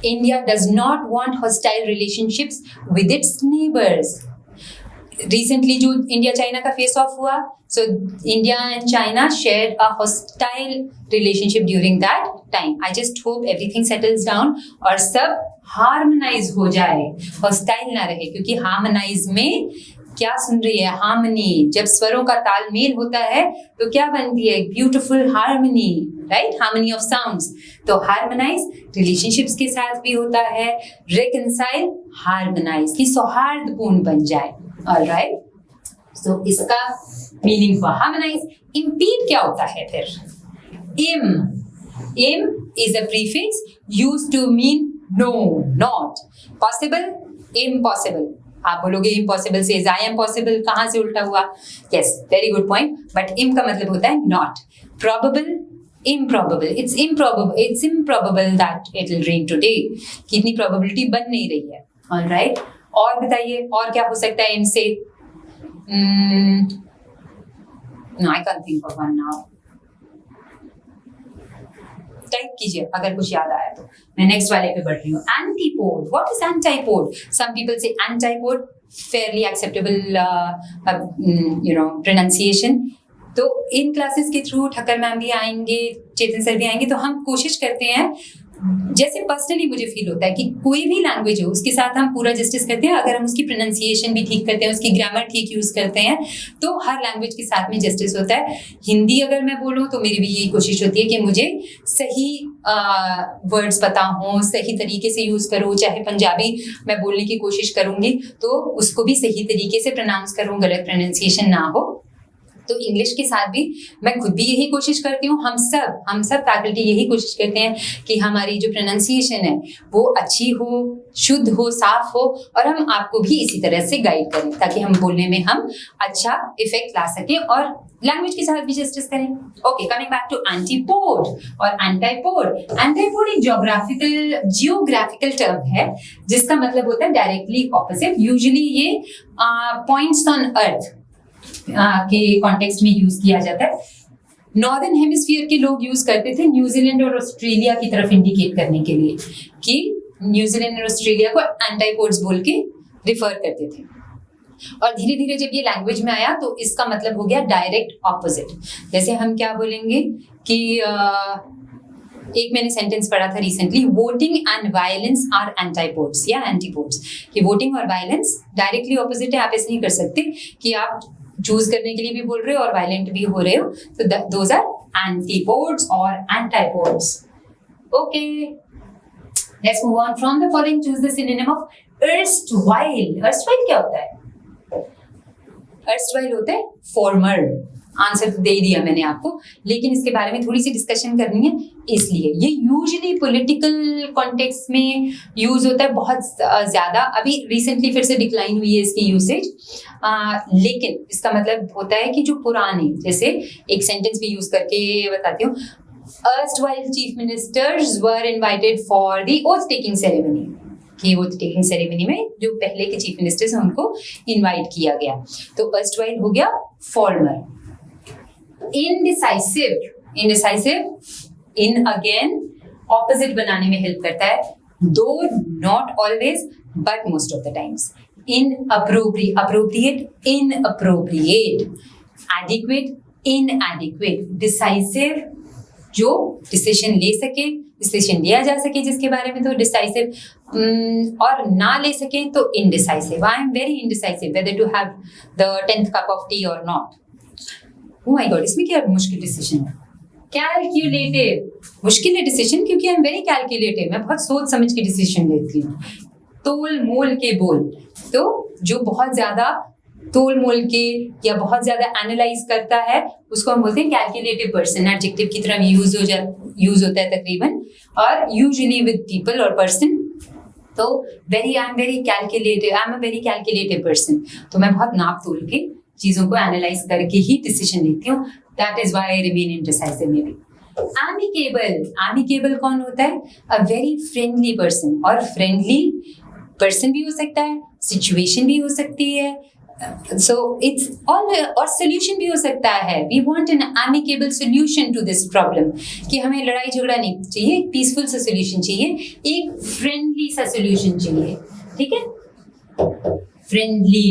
India does not want hostile relationships with its neighbors. Recently जो इंडिया चाइना का फेस ऑफ हुआ, so India and China shared a hostile relationship during that time. I just hope everything settles down और सब harmonise हो जाए, hostile ना रहे. क्योंकि हार्मोनाइज में क्या सुन रही है, हार्मनी. जब स्वरों का तालमेल होता है तो क्या बनती है, beautiful harmony, right, harmony of sounds. तो हार्मोनाइज रिलेशनशिप्स के साथ भी होता है, रेकंसाइल हार्मोनाइज की सौहार्दपूर्ण बन जाए. ऑलराइट, सो इसका मीनिंग हुआ हार्मोनाइज. इम्पीड क्या होता है फिर? Im is a prefix used to mean no, not. Possible, impossible. आप बोलोगे इम्पॉसिबल से आई एम पॉसिबल कहाँ से उल्टा हुआ? Yes, very good point. But इम का मतलब होता है not. Probable, improbable. It's improbable that it will rain today. कितनी probability बन नहीं रही है. All right. और बताइए, और क्या हो सकता है इनसे? No, I can't think of one now. Type कीजिए अगर कुछ याद आया तो. मैं नेक्स्ट वाले पे बढ़ रही हूँ. Antipode. What is antipode? Some people say antipode. Fairly acceptable, pronunciation. तो इन क्लासेस के थ्रू ठक्कर मैम भी आएंगे, चेतन सर भी आएंगे. तो हम कोशिश करते हैं, जैसे पर्सनली मुझे फील होता है कि कोई भी लैंग्वेज हो उसके साथ हम पूरा जस्टिस करते हैं. अगर हम उसकी प्रोनाउंसिएशन भी ठीक करते हैं, उसकी ग्रामर ठीक यूज करते हैं, तो हर लैंग्वेज के साथ में जस्टिस होता है. हिंदी अगर मैं बोलूँ तो मेरी भी यही कोशिश होती है कि मुझे सही वर्ड्स पता हो, सही तरीके से यूज करूँ. चाहे पंजाबी मैं बोलने की कोशिश करूंगी तो उसको भी सही तरीके से प्रोनाउंस करूँ, गलत प्रोनाउंसिएशन ना हो. तो इंग्लिश के साथ भी मैं खुद भी यही कोशिश करती हूँ. हम सब फैकल्टी यही कोशिश करते हैं कि हमारी जो प्रोनाउंसिएशन है वो अच्छी हो, शुद्ध हो, साफ हो, और हम आपको भी इसी तरह से गाइड करें ताकि हम बोलने में हम अच्छा इफेक्ट ला सकें और लैंग्वेज के साथ भी जस्टिस करें. Okay, coming back to antipode और एंटाइपोड. एंटाइपोड एक जियोग्राफिकल टर्म है जिसका मतलब होता है डायरेक्टली ऑपोजिट. यूजुअली ये पॉइंट्स ऑन अर्थ के कॉन्टेक्स्ट में यूज किया जाता है. नॉर्दर्न हेमिस्फीयर के लोग यूज करते थे न्यूजीलैंड और ऑस्ट्रेलिया की तरफ इंडिकेट करने के लिए कि न्यूजीलैंड और ऑस्ट्रेलिया को एंटाइपोड्स बोल के रिफर करते थे. और धीरे धीरे जब ये लैंग्वेज में आया तो इसका मतलब हो गया डायरेक्ट ऑपोजिट. जैसे हम क्या बोलेंगे कि एक मैंने सेंटेंस पढ़ा था recently, voting and violence are antipodes या एंटीपोड्स. कि वोटिंग और वायलेंस डायरेक्टली ऑपोजिट है. आप ऐसे नहीं कर सकते कि आप चूज करने के लिए भी बोल रहे हो और वायलेंट भी हो रहे हो. तो दोज आर एंटीपोड्स और antipodes. Okay, let's move on. From the following choose the synonym of erstwhile. erstwhile क्या होता है? erstwhile होता है फॉर्मर. आंसर तो दे दिया मैंने आपको, लेकिन इसके बारे में थोड़ी सी डिस्कशन करनी है. इसलिए ये यूजुअली पॉलिटिकल कॉन्टेक्स्ट में यूज होता है बहुत ज्यादा. अभी रिसेंटली फिर से डिक्लाइन हुई है इसकी यूसेज, लेकिन इसका मतलब होता है कि जो पुराने, जैसे एक सेंटेंस भी यूज करके बताती हूँ. erstwhile chief ministers were invited for the oath taking ceremony. कि oath taking ceremony में जो पहले के चीफ मिनिस्टर्स हैं उनको इनवाइट किया गया. तो erstwhile हो गया farmer. indecisive in again opposite बनाने में हेल्प करता है, though not always but most of the times. appropriate, inappropriate, adequate, inadequate. decisive जो डिसीजन ले सके, डिसीजन लिया जा सके जिसके बारे में, तो डिसाइसिव, और ना ले सके तो indecisive. I am very indecisive whether to have the 10th cup of tea और नॉट. ओह माय गॉड, इसमें क्या मुश्किल डिसीजन है? कैलकुलेटिव. मुश्किल है डिसीजन क्योंकि आई एम वेरी कैलकुलेटिव. मैं बहुत सोच समझ के डिसीजन लेती हूँ. तोल मोल के बोल, तो जो बहुत ज्यादा तोल मोल के या बहुत ज्यादा एनालाइज करता है उसको हम बोलते हैं कैलकुलेटिव पर्सन. एडजेक्टिव की तरह यूज होता है तकरीबन, और यूजुअली विद पीपल और पर्सन. तो आई am very calculative, I am a very calculative person. तो मैं बहुत नाप तोल के चीजों को एनालाइज करके ही डिसीजन लेती हूँ. That is why I remain indecisive may be. Amicable कौन होता है? A very friendly person. और फ्रेंडली पर्सन भी हो सकता है, सिचुएशन भी हो सकती है, so it's all, और सोल्यूशन भी हो सकता है. we want an amicable solution to this problem, कि हमें लड़ाई झगड़ा नहीं चाहिए, एक पीसफुल सा सोल्यूशन चाहिए, एक फ्रेंडली सा सोल्यूशन चाहिए. ठीक है, फ्रेंडली.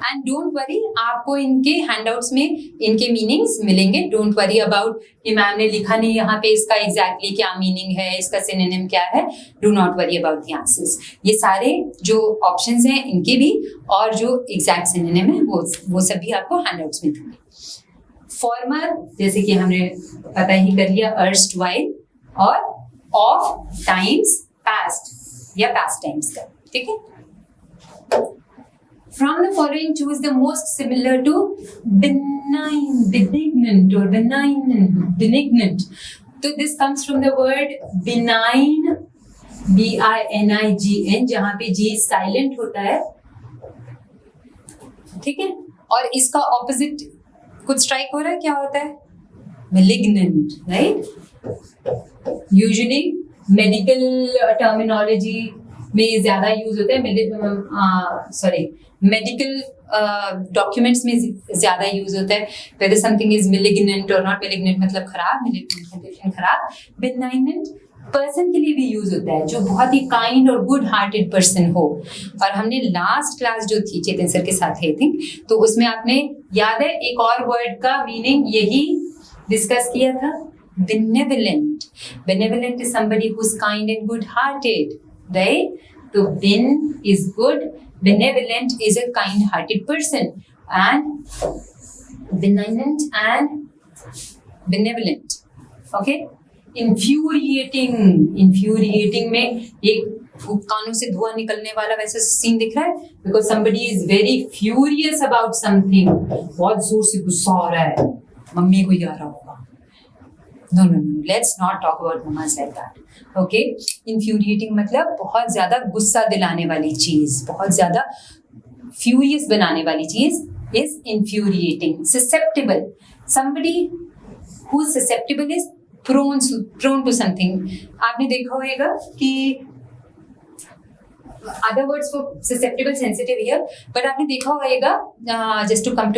एंड डोंट वरी, आपको इनके हैंडआउट्स में इनके मीनिंग्स मिलेंगे. डोंट वरी अबाउट कि मैम ने लिखा नहीं यहाँ पे इसका एग्जैक्टली क्या मीनिंग है, इसका सिनोनिम क्या है. Do not worry about the answers. ये सारे जो ऑप्शंस हैं इनके भी, और जो एग्जैक्ट सिनोनिम है वो सब भी आपको हैंडआउट्स में मिलेंगे. फॉर्मर, जैसे कि हमने पता ही कर लिया, अर्स्टवाइल, और ऑफ टाइम्स पास्ट या पास्ट टाइम्स का. ठीक है. From the following, choose the most similar to benign, benignant or benignant. So this comes from the word benign, B-I-N-I-G-N, जहाँ पे G silent होता है. ठीक है. और इसका ऑपोजिट कुछ स्ट्राइक हो रहा है, क्या होता है? malignant, right? Usually medical terminology में ज्यादा यूज होता है. मेडिकल डॉक्यूमेंट्स में ज्यादा यूज होता है. whether something is malignant or not malignant मतलब खराब, malignant कंडीशन खराब. benignant पर्सन के लिए भी यूज होता है जो बहुत ही काइंड और गुड हार्टेड पर्सन हो. और हमने लास्ट क्लास जो थी चेतन सर के साथ आई थिंक, तो उसमें आपने याद है एक और वर्ड का मीनिंग यही डिस्कस किया था, benevolent. benevolent is somebody who's kind and good hearted, right? So ben is good, benevolent is a kind hearted person, and benignant and benevolent. Okay? Infuriating में एक कानों से धुआं निकलने वाला वैसे सीन दिख रहा है, because somebody is very furious about something. बहुत जोर से गुस्सा हो रहा है, मम्मी को ही आ रहा होगा. No, let's not talk about mamas like that. Okay? Infuriating मतलब बहुत ज्यादा गुस्सा दिलाने वाली चीज, बहुत ज्यादा furious बनाने वाली चीज is infuriating. Susceptible, somebody who's susceptible is prone to something. आपने देखा होगा कि other words for susceptible, sensitive here, but आपने देखा होगा, just to come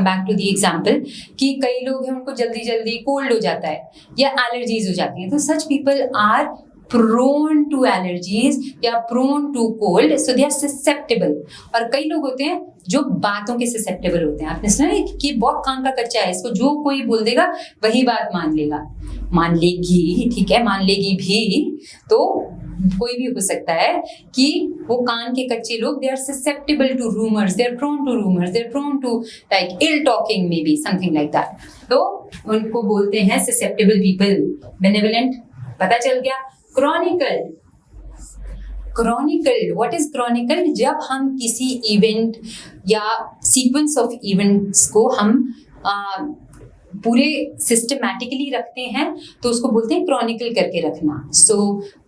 back to the example, कि कई लोग हैं उनको जल्दी जल्दी कोल्ड हो जाता है या एलर्जीज हो जाती है. तो such people are prone to allergies या prone to cold, so they are susceptible. और कई लोग होते हैं जो बातों के susceptible होते हैं. आपने सुना है कि बहुत कान का कच्चा है, इसको जो कोई बोल देगा वही बात मान लेगा, मान लेगी, ठीक है, मान लेगी भी. तो कोई भी हो सकता है कि वो कान के कच्चे लोग, they are susceptible to rumors, they are prone to rumors, they are prone to like ill talking, maybe something like that. तो उनको बोलते हैं susceptible people. benevolent पता चल गया. chronicle, what is chronicle? जब हम किसी इवेंट या सीक्वेंस ऑफ इवेंट्स को हम पूरे सिस्टमैटिकली रखते हैं तो उसको बोलते हैं क्रॉनिकल करके रखना. So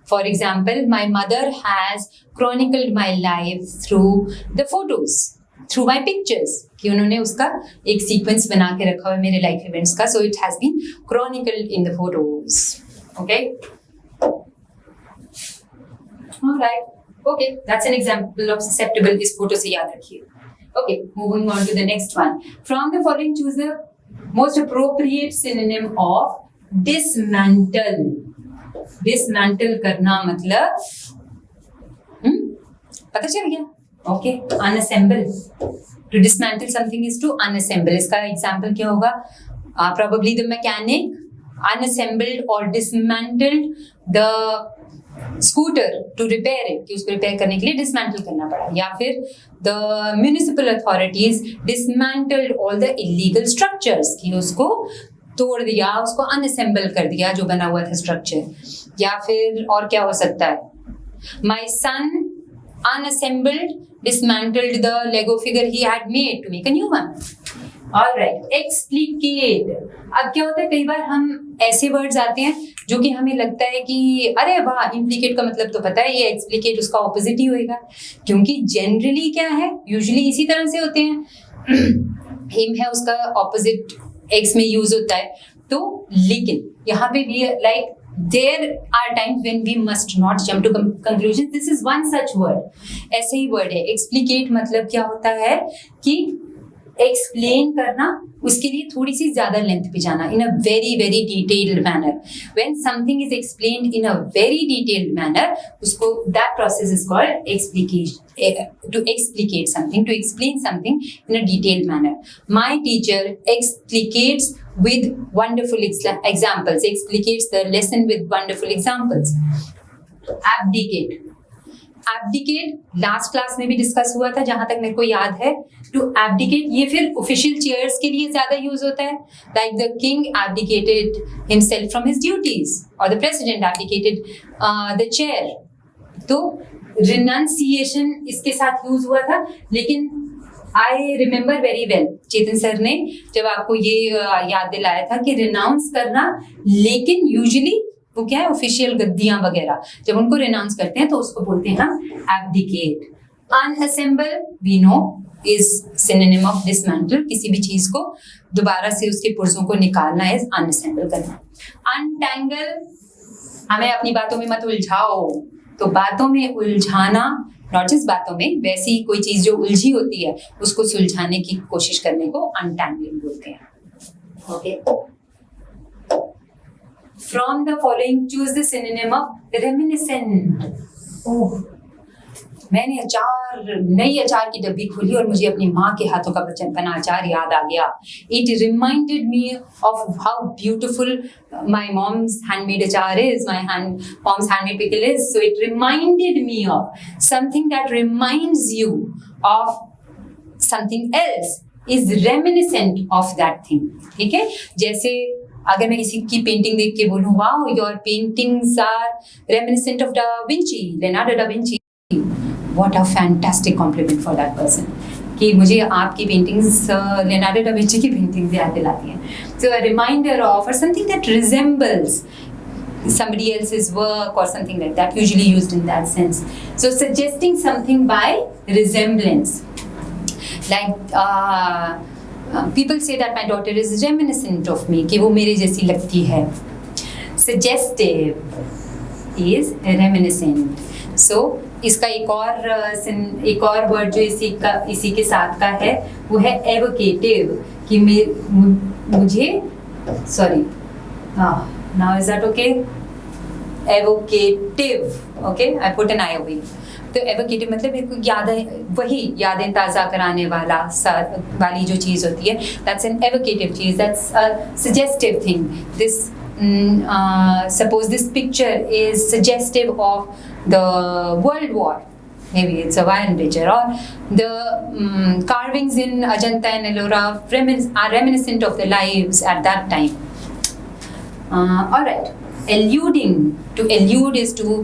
for example, my mother has chronicled my life through the photos, through my pictures, कि उन्होंने उसका एक सीक्वेंस बना के रखा हुआ है मेरे लाइफ इवेंट्स का. So it has been chronicled in the photos. Okay, alright, okay, that's an example of susceptible. इस फोटो से याद रखिए. Okay, moving on to the next one. From the following choose the most appropriate synonym of dismantle. dismantle करना मतलब पता चल गया. Okay, unassemble. to dismantle something is to unassemble. इसका एग्जाम्पल क्या होगा? Probably the mechanic unassembled or dismantled the scooter to repair it, कि उसको रिपेयर करने के लिए डिसमेंटल करना पड़ा, या फिर the municipal authorities dismantled all the illegal structures, कि उसको तोड़ दिया, उसको अनअसेंबल कर दिया जो बना हुआ था स्ट्रक्चर. या फिर और क्या हो सकता है, my son unassembled, dismantled the Lego figure he had made to make a new one. Alright, explicate. अब क्या होता है, कई बार हम ऐसे वर्ड्स आते हैं जो कि हमें लगता है कि अरे वाह, इम्प्लीकेट का मतलब तो पता है, ये एक्सप्लिकेट उसका ऑपोजिट ही होएगा, क्योंकि जनरली क्या है, यूजुअली इसी तरह से होते हैं. हिम है, उसका ऑपोजिट एक्स में यूज होता है. तो लेकिन यहाँ पे भी like there are times when we must not jump to conclusions. This is one such word. ऐसे ही वर्ड है. explicate मतलब क्या होता है कि एक्सप्लेन करना, उसके लिए थोड़ी सी ज्यादा लेंथ पे जाना, in a very very detailed manner. When something is explained in a very detailed manner, उसको that process is called explication. To explicate something, to explain something in a detailed manner. My teacher explicates with wonderful examples, explicates the lesson with wonderful examples. Abdicate. Abdicate last class में भी discuss हुआ था जहां तक मेरे को याद है. टू abdicate ये फिर ऑफिशियल चेयर्स के लिए ज्यादा यूज होता है, like the king abdicated himself from his duties or the president abdicated the chair. तो रिनंसिएशन इसके साथ यूज हुआ था, लेकिन I remember very well, Chetan sir ने जब आपको ये याद दिलाया था कि रिनाउंस करना, लेकिन यूजुअली वो क्या है, ऑफिशियल गद्दियां वगैरह जब उनको रिनाउंस करते हैं तो उसको बोलते हैं हम abdicate. Unassemble we know is synonym of dismantle, किसी भी चीज को दोबारा से उसके पुर्जों को निकालना इज अनअसेंबल करना. अनटैंगल, हमें अपनी बातों में मत उलझाओ. तो बातों में उलझाना, नॉट जस्ट बातों में, वैसी कोई चीज जो उलझी होती है उसको सुलझाने की कोशिश करने को अनटैंगलिंग बोलते हैं. Okay. From the following, choose the synonym of reminiscent. ओह, मैंने नई अचार की डब्बी खोली और मुझे अपनी माँ के हाथों का बना अचार याद आ गया. It reminded me of how beautiful my mom's handmade अचार is, mom's handmade pickle is. So it reminded me of something that reminds you of something else is reminiscent of that thing. ठीक है, जैसे अगर मैं किसी की painting देख के बोलूँ, wow your paintings are reminiscent of da Vinci, Leonardo da Vinci, what a fantastic compliment for that person, कि मुझे आपकी पेंटिंग्स लियोनार्डो डा विंची की पेंटिंग्स याद दिलाती हैं. सो अ रिमाइंडर ऑफ और something that resembles somebody else's work or something like that, usually used in that sense. So suggesting something by resemblance, like people say that my daughter is reminiscent of me, कि वो मेरे जैसी लगती है. Suggestive is reminiscent. So इसका एक और word जो इसी के साथ का है वो है evocative, कि मुझे now is that okay? Evocative. Okay, I put an I over here. तो एवोकेटिव मतलब मेरे को यादें ताज़ा कराने वाली जो चीज़ होती है, that's an evocative cheese, that's a suggestive thing. This suppose this picture is suggestive of the world war, maybe it's a violent picture, or the carvings in Ajanta and Ellora are reminiscent of the lives at that time. All right, alluding. To allude is to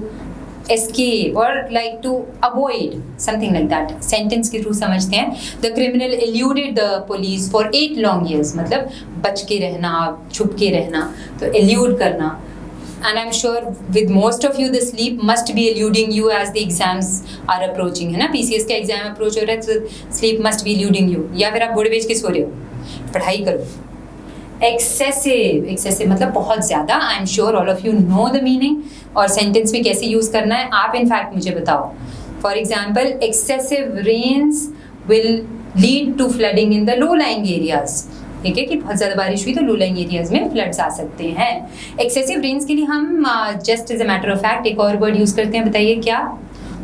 escape or like to avoid, something like that. Sentence के through समझते हैं. The criminal eluded the police for 8 long years. मतलब बच के रहना, छुप के रहना, तो elude करना. And I'm sure with most of you the sleep must be eluding you as the exams are approaching, है ना? PCS का एग्जाम अप्रोच हो रहा है, तो sleep must be eluding you. या फिर आप घोड़े बेच के सो रहे हो, पढ़ाई करो. Excessive मतलब बहुत ज़्यादा. I am sure all of you know the meaning और सेंटेंस में कैसे यूज़ करना है. आप इनफैक्ट मुझे बताओ. For example, excessive rains will lead to flooding in the low lying areas. ठीक है, कि बहुत ज़्यादा बारिश हुई तो लो लाइंग एरियाज में फ्लड्स आ सकते हैं. एक्सेसिव रेन्स के लिए हम just as a matter of fact एक और वर्ड यूज़ करते हैं. बताइए क्या?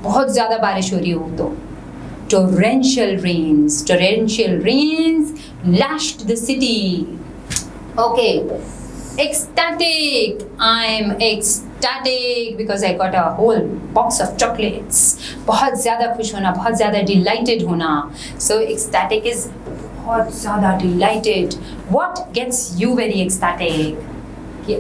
बहुत ज़्यादा बारिश हो रही हो तो torrential rains lashed the city. Okay, Ecstatic. I'm ecstatic because I got a whole box of chocolates. बहुत ज़्यादा खुश होना, बहुत ज़्यादा delighted होना. So ecstatic is बहुत ज़्यादा delighted. What gets you very ecstatic? कि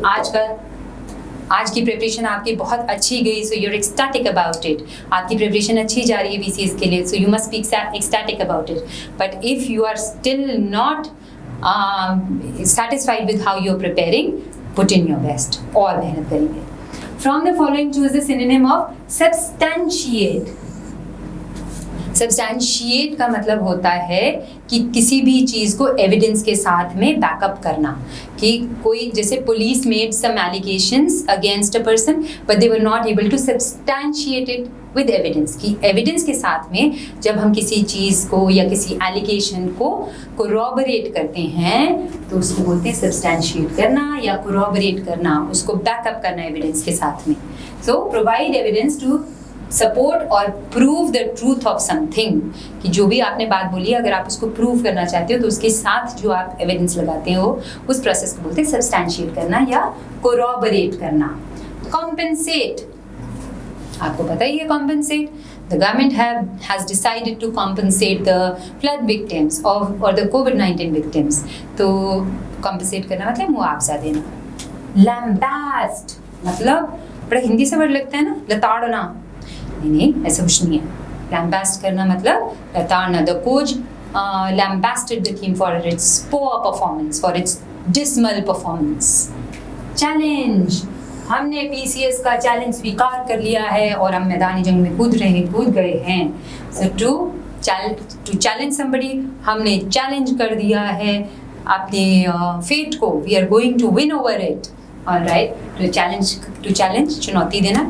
आज की प्रिपरेशन आपकी बहुत अच्छी गई, so you're ecstatic about it. आपकी प्रिपरेशन अच्छी जा रही है BCS के लिए, so you must be ecstatic about it. But if you are still not satisfied with how you're preparing, put in your best. और मेहनत करेंगे. From the following, choose the synonym of substantiate. Substantiate का मतलब होता है कि किसी भी चीज़ को एविडेंस के साथ में बैकअप करना. कि कोई जैसे police made some allegations against a person but they were not able to substantiate it with evidence. कि एविडेंस के साथ में जब हम किसी चीज़ को या किसी एलिगेशन को कोरॉबरेट करते हैं तो उसको बोलते हैं सब्सटैंशिएट करना या कोरॉबरेट करना, उसको बैकअप करना एविडेंस के साथ में. सो प्रोवाइड एविडेंस टू सपोर्ट और prove the truth of something. कि जो भी आपने बात बोली अगर आप उसको प्रूव करना चाहते हो तो उसके साथ जो आप एविडेंस लगाते हो उस प्रोसेस को बोलते हैं सब्सटैंशिएट करना या कोरॉबरेट करना. कॉम्पेंसेट, आपको पता ही है compensate. The government has decided to compensate the flood victims or the COVID-19 victims. तो compensate करना मतलब मुआवजा देना. Lambast मतलब बड़ा हिंदी से वर्ड लगता है ना, लताड़ना. नहीं, ऐसा कुछ नहीं है. Lambast करना मतलब लताड़ना. The coach lambasted the team for its poor performance, for its dismal performance. Challenge, हमने PCS का चैलेंज स्वीकार कर लिया है और हम मैदानी जंग में कूद गए हैं. So to challenge somebody, हमने चैलेंज कर दिया है अपने फेट को. We are going to win over it. All right. To challenge चुनौती देना,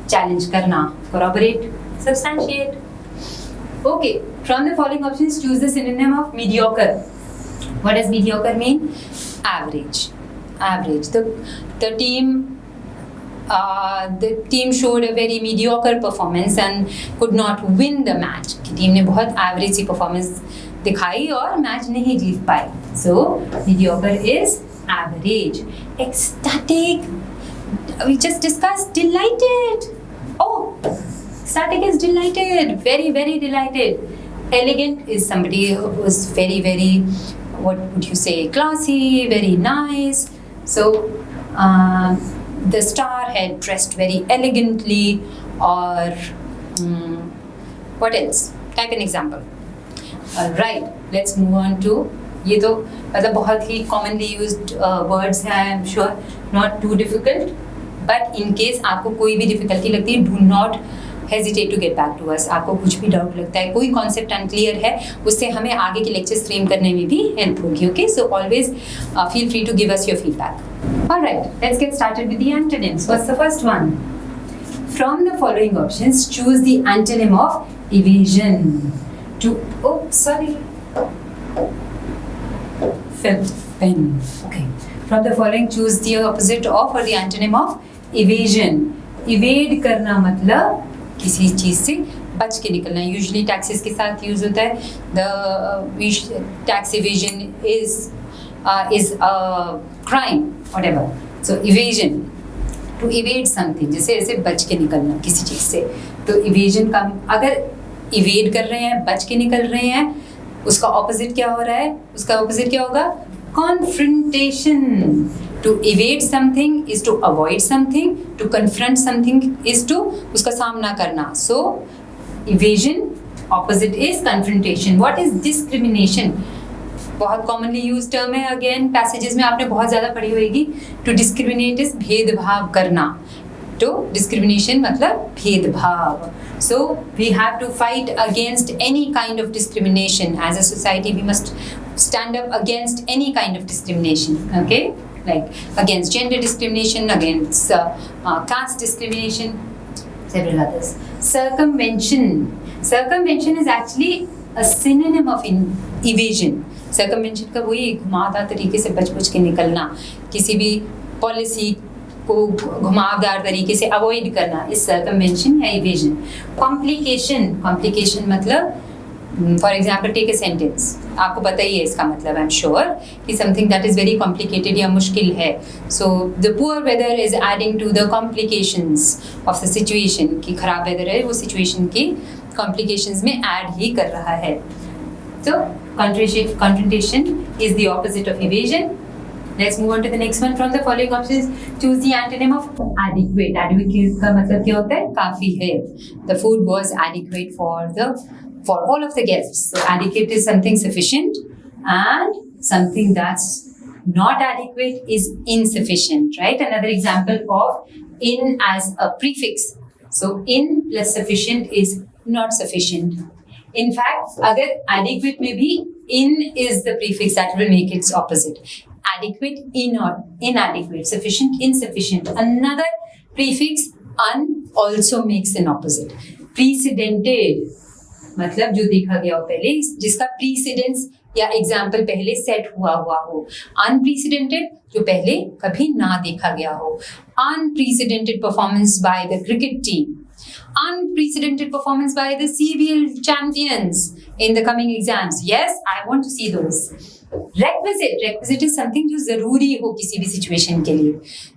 challenge करना, corroborate, substantiate. Okay. From the following options, choose the synonym of mediocre. What does mediocre mean? Average. Average. The team showed a very mediocre performance and could not win the match. कि team ने बहुत average सी performance दिखाई और match नहीं जीत पाई. So mediocre is average. Ecstatic, we just discussed. Delighted. Oh, ecstatic is delighted, very very delighted. Elegant is somebody who was very very, what would you say, classy, very nice. So the star had dressed very elegantly. Or what else? Type an example. All right, let's move on to, ये तो मतलब बहुत ही commonly used words हैं. I'm sure not too difficult, but in case आपको कोई भी difficulty लगती है, do not hesitate to get back to us. आपको कुछ भी डाउट लगता है, कोई कॉन्सेप्ट अनक्लियर है, उससे हमें आगे के लेक्चर्स फ्रेम करने में भी हेल्प होगी. Okay, so always feel free to give us your feedback. Alright, let's get started with the antonyms. What's the first one? From the following options choose the antonym of evasion. Pen. Okay. From the following, choose the opposite of or the antonym of evasion. Evade करना मतलब किसी चीज़ से बच के निकलना. Usually taxes के साथ use होता है. The tax evasion is crime, whatever. So evasion, to evade something, जैसे ऐसे बच के निकलना किसी चीज़ से. तो इवेजन का अगर इवेड कर रहे हैं, बच के निकल रहे हैं, उसका ऑपोजिट क्या हो रहा है? उसका ऑपोजिट क्या होगा? Confrontation. To evade something is to avoid something. To confront something is to उसका सामना करना. So evasion opposite is confrontation. What is discrimination? बहुत commonly used term है. Again passages में आपने बहुत ज़्यादा पढ़ी होगी. To discriminate is भेदभाव करना. तो discrimination मतलब भेदभाव. So we have to fight against any kind of discrimination. As a society, we must stand up against any kind of discrimination. Okay? Like against gender discrimination, against caste discrimination, several others. Circumvention. Circumvention is actually a synonym of evasion. Circumvention का वही घुमावदार तरीके से बच के निकलना, किसी भी पॉलिसी को घुमावदार तरीके से अवॉइड करना, इस circumvention या evasion. Complication. Complication मतलब for example take a sentence, आपको पता ही है इसका मतलब, आई एम श्योर कि something that is very complicated या मुश्किल है. So the poor weather is adding to the complications of the situation, कि खराब वेदर है वो सिचुएशन की कॉम्प्लिकेशंस में ऐड ही कर रहा है. तो confrontation is the opposite of evasion. Let's move on to the next one. From the following options, choose the antonym of adequate. Adequate का मतलब क्या होता है? काफी है. The food was adequate for all of the guests. So adequate is something sufficient, and something that's not adequate is insufficient, right? Another example of in as a prefix. So in plus sufficient is not sufficient. In fact, अगर adequate में भी in is the prefix that will make its opposite. Adequate, inadequate, sufficient, insufficient. Another prefix un also makes an opposite. Precedented मतलब जो देखा गया हो पहले, जिसका precedence या example पहले set हुआ हो. Unprecedented जो पहले कभी ना देखा गया हो. Unprecedented performance by the cricket team. Unprecedented performance by the CBL champions in the coming exams. Yes, I want to see those. Requisite is something जो जरूरी हो किसी भी situation के लिए,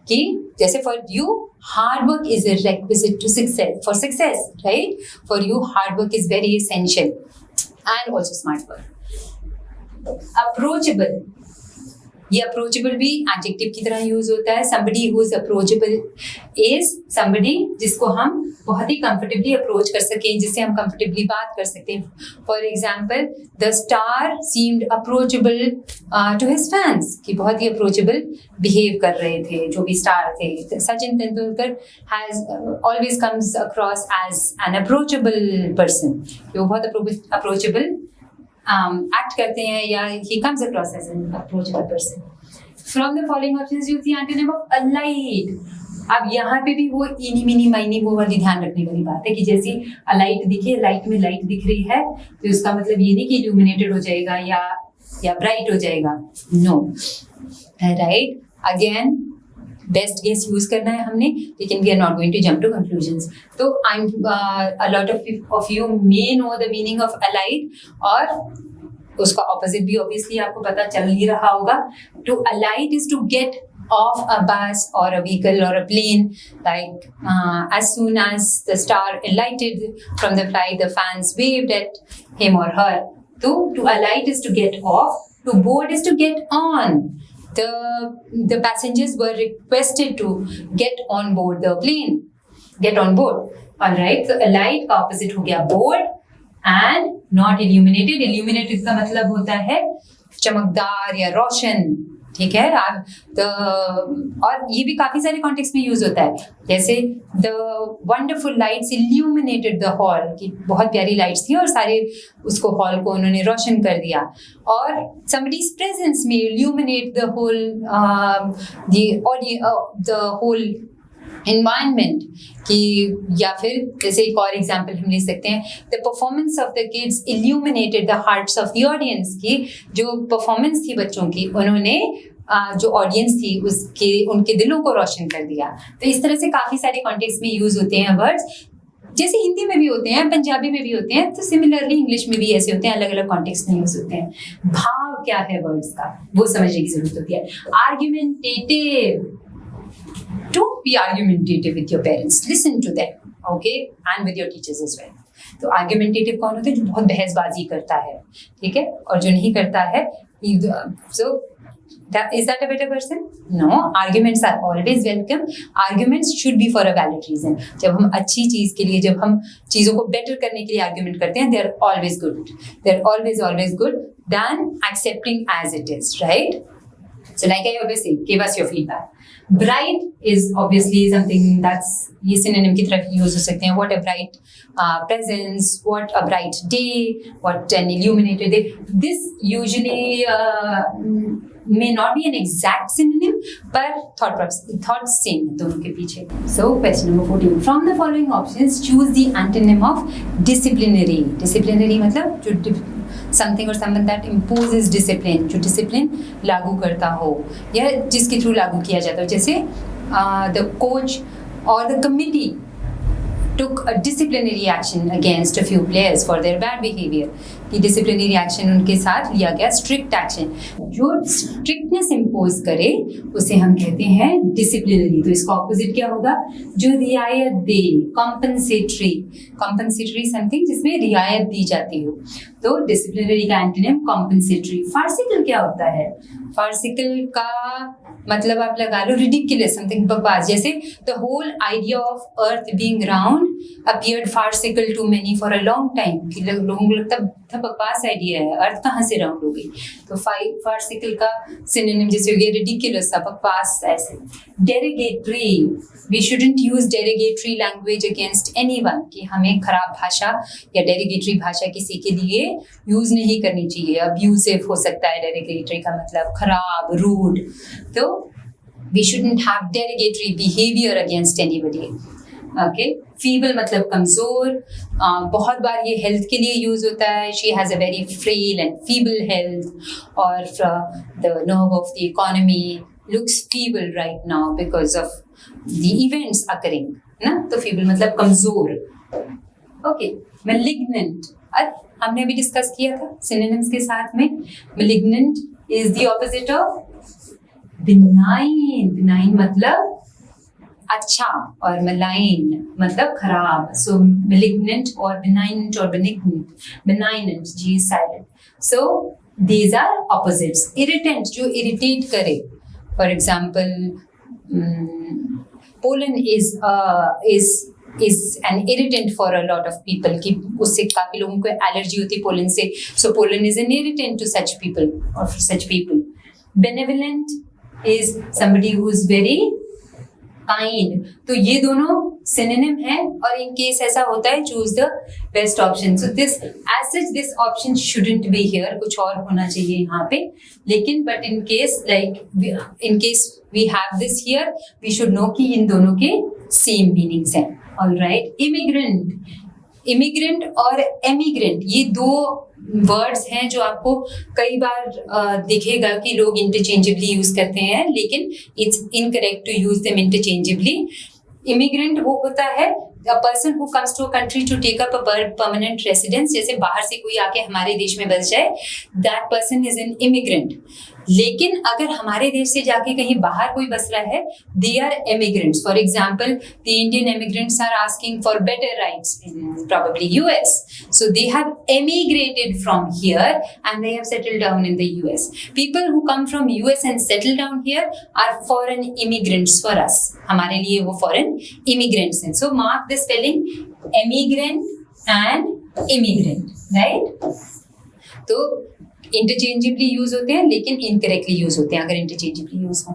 कि जैसे for you hard work is a requisite to success, right? For you hard work is very essential, and also smart work. Approachable, ये approachable भी adjective की तरह यूज होता है. Somebody who is approachable is somebody जिसको हम बहुत ही comfortably approach कर सकें, जिससे हम comfortably बात कर सकते हैं. For example, the star seemed approachable to his fans, कि बहुत ही approachable behave कर रहे थे जो भी star थे. Sachin Tendulkar has always comes across as an approachable person, वो बहुत approachable act करते हैं, या he comes across as an approachable person. From the following options, use the antonym of alight. अब यहाँ पे भी वो इनी मिनी माइनी वो वाली ध्यान रखने वाली बात है कि जैसे अलाइट दिखे, लाइट में लाइट दिख रही है तो उसका मतलब ये नहीं कि इल्यूमिनेटेड हो जाएगा या ब्राइट हो जाएगा. No, right. Again best guess use करना है हमने, लेकिन we are not going to jump to conclusions. तो a lot of you may know the meaning of alight, और उसका ऑपोजिट भी ऑब्वियसली आपको पता चल ही रहा होगा. To alight is to get off a bus or a vehicle or a plane, like as soon as the star alighted from the flight, the fans waved at him or her. So to alight is to get off, to board is to get on. The passengers were requested to get on board the plane. Get on board. All right. So alight का opposite हो गया board, and not illuminated. Illuminated का मतलब होता है चमकदार या रोशन, ठीक है. और ये भी काफी सारे कॉन्टेक्स्ट में यूज होता है, जैसे the wonderful lights illuminated the hall, कि बहुत प्यारी लाइट्स थी और सारे उसको हॉल को उन्होंने रोशन कर दिया. और somebody's presence may illuminate the whole environment, कि या फिर जैसे एक और एग्जाम्पल हम ले सकते हैं, the performance of the kids illuminated the hearts of the audience, की जो परफॉर्मेंस थी बच्चों की, उन्होंने जो ऑडियंस थी उनके दिलों को रोशन कर दिया. तो इस तरह से काफी सारे कॉन्टेक्स्ट में यूज होते हैं वर्ड्स, जैसे हिंदी में भी होते हैं, पंजाबी में भी होते हैं, तो सिमिलरली इंग्लिश में भी ऐसे होते हैं, अलग अलग कॉन्टेक्स्ट में यूज होते हैं. भाव क्या है वर्ड्स का, वो समझने की जरूरत होती है. Argumentative, don't be argumentative with your parents, listen to them, okay, and with your teachers as well. तो argumentative कौन होता है? जो बहुत बहसबाजी करता है, ठीक है, और जो नहीं करता है. So is that a better person? No, arguments are always welcome. Arguments should be for a valid reason. जब हम अच्छी चीज के लिए, जब हम चीजों को बेटर करने के लिए आर्ग्यूमेंट करते हैं, they are always good. They are always good than accepting as it is, right? So like I always say, give us your feedback. Bright is obviously something that's ये synonym की तरफ use हो सकते हैं. What a bright presence, what a bright day, what an illuminated day. This usually may not be an exact synonym, but thoughts same दोनों के पीछे. So question number 14. From the following options, choose the antonym of disciplinary. Disciplinary मतलब जो something or someone that imposes discipline, जो discipline लागू करता हो या जिसके थ्रू लागू किया जाता हो. जैसे the coach or the committee took a disciplinary action against a few players for their bad behavior. कि डिसिप्लिनरी एक्शन उनके साथ लिया गया स्ट्रिक्ट एक्शन। जो स्ट्रिक्टनेस इम्पोज करे उसे हम कहते हैं डिसिप्लिनरी। तो इसका ऑपोजिट क्या होगा? जो रियायत दे, कॉम्पनसेटरी। कॉम्पनसेटरी समथिंग जिसमें रियायत दी जाती हो, तो डिसिप्लिनरी का एंटोनिम कॉम्पनसेटरी। फार्सिकल क्या होता है? फार्सिकल का मतलब आप लगा लो रिडिकुलस, समथिंग बकवास। जैसे the whole idea of earth being round appeared farcical to many for a long time. लोगों को लगता था बकवास आइडिया है, अर्थ कहाँ से राउंड हो गई। तो फार्सिकल का सिनोनिम जैसे हो गया रिडिकुलस, बकवास ऐसे। Derogatory, we shouldn't use derogatory language against anyone, कि हमें खराब भाषा या डेरोगेटरी भाषा किसी के लिए यूज नहीं करनी चाहिए। अब्यूसिव हो सकता है डेरोगेटरी का मतलब खराब, रूड। तो we shouldn't have derogatory behavior against anybody. Okay, feeble मतलब कमजोर। बहुत बार ये हेल्थ के लिए यूज होता है, she has a very frail and feeble health, और the nerve of the economy looks feeble right now because of the events occurring, ना? तो feeble मतलब कमजोर। Okay, malignant, हमने अभी डिस्कस किया था synonyms के साथ में। malignant is the opposite of benign। benign मतलब अच्छा, और malign मतलब खराब। so malignant or benignant or benignant, G is silent. so these are opposites. irritant, जो irritate करे। for example, pollen is an irritant for a lot of people, कि उससे काफी लोगों को एलर्जी होती है पोलन से। so pollen is an irritant to such people or for such people. benevolent is somebody who is very kind. तो ये दोनों synonym है, और in case ऐसा होता है choose the best option. so this as such this option shouldn't be here, कुछ और होना चाहिए यहाँ पे। लेकिन but in case we have this here, we should know कि इन दोनों के same meanings हैं। all right, immigrant और emigrant, ये दो वर्ड्स हैं जो आपको कई बार दिखेगा कि लोग इंटरचेंजेबली यूज करते हैं, लेकिन it's incorrect to use them interchangeably. Immigrant वो होता है a person who comes to a country to take up a permanent residence, जैसे बाहर से कोई आके हमारे देश में बस जाए, that person is an immigrant. लेकिन अगर हमारे देश से जाके कहीं बाहर कोई बस रहा है, they are immigrants. For example, the Indian immigrants are asking for better rights in probably US. So they have emigrated from here and they have settled down in the US. People who come from US and settle down here are foreign immigrants for us. हमारे लिए वो foreign immigrants हैं. So mark the spelling emigrant and immigrant, right? तो interchangeably use होते हैं, लेकिन incorrectly use होते हैं अगर इंटरचेंजेबली यूज हो।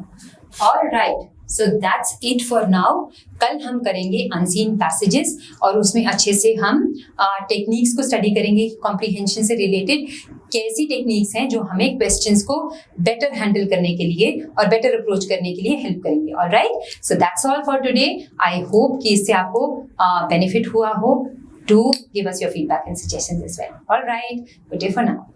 Alright, so that's it for now. कल हम करेंगे अनसीन पैसेजेस, और उसमें अच्छे से हम टेक्निक्स को स्टडी करेंगे, कॉम्प्रिहेंशन से रिलेटेड कैसी टेक्निक्स हैं जो हमें क्वेश्चंस को बेटर हैंडल करने के लिए और बेटर अप्रोच करने के लिए हेल्प करेंगे। Alright, so that's all for today. I hope कि इससे आपको बेनिफिट हुआ हो। Do give us your feedback and suggestions as well. Alright, good day for now.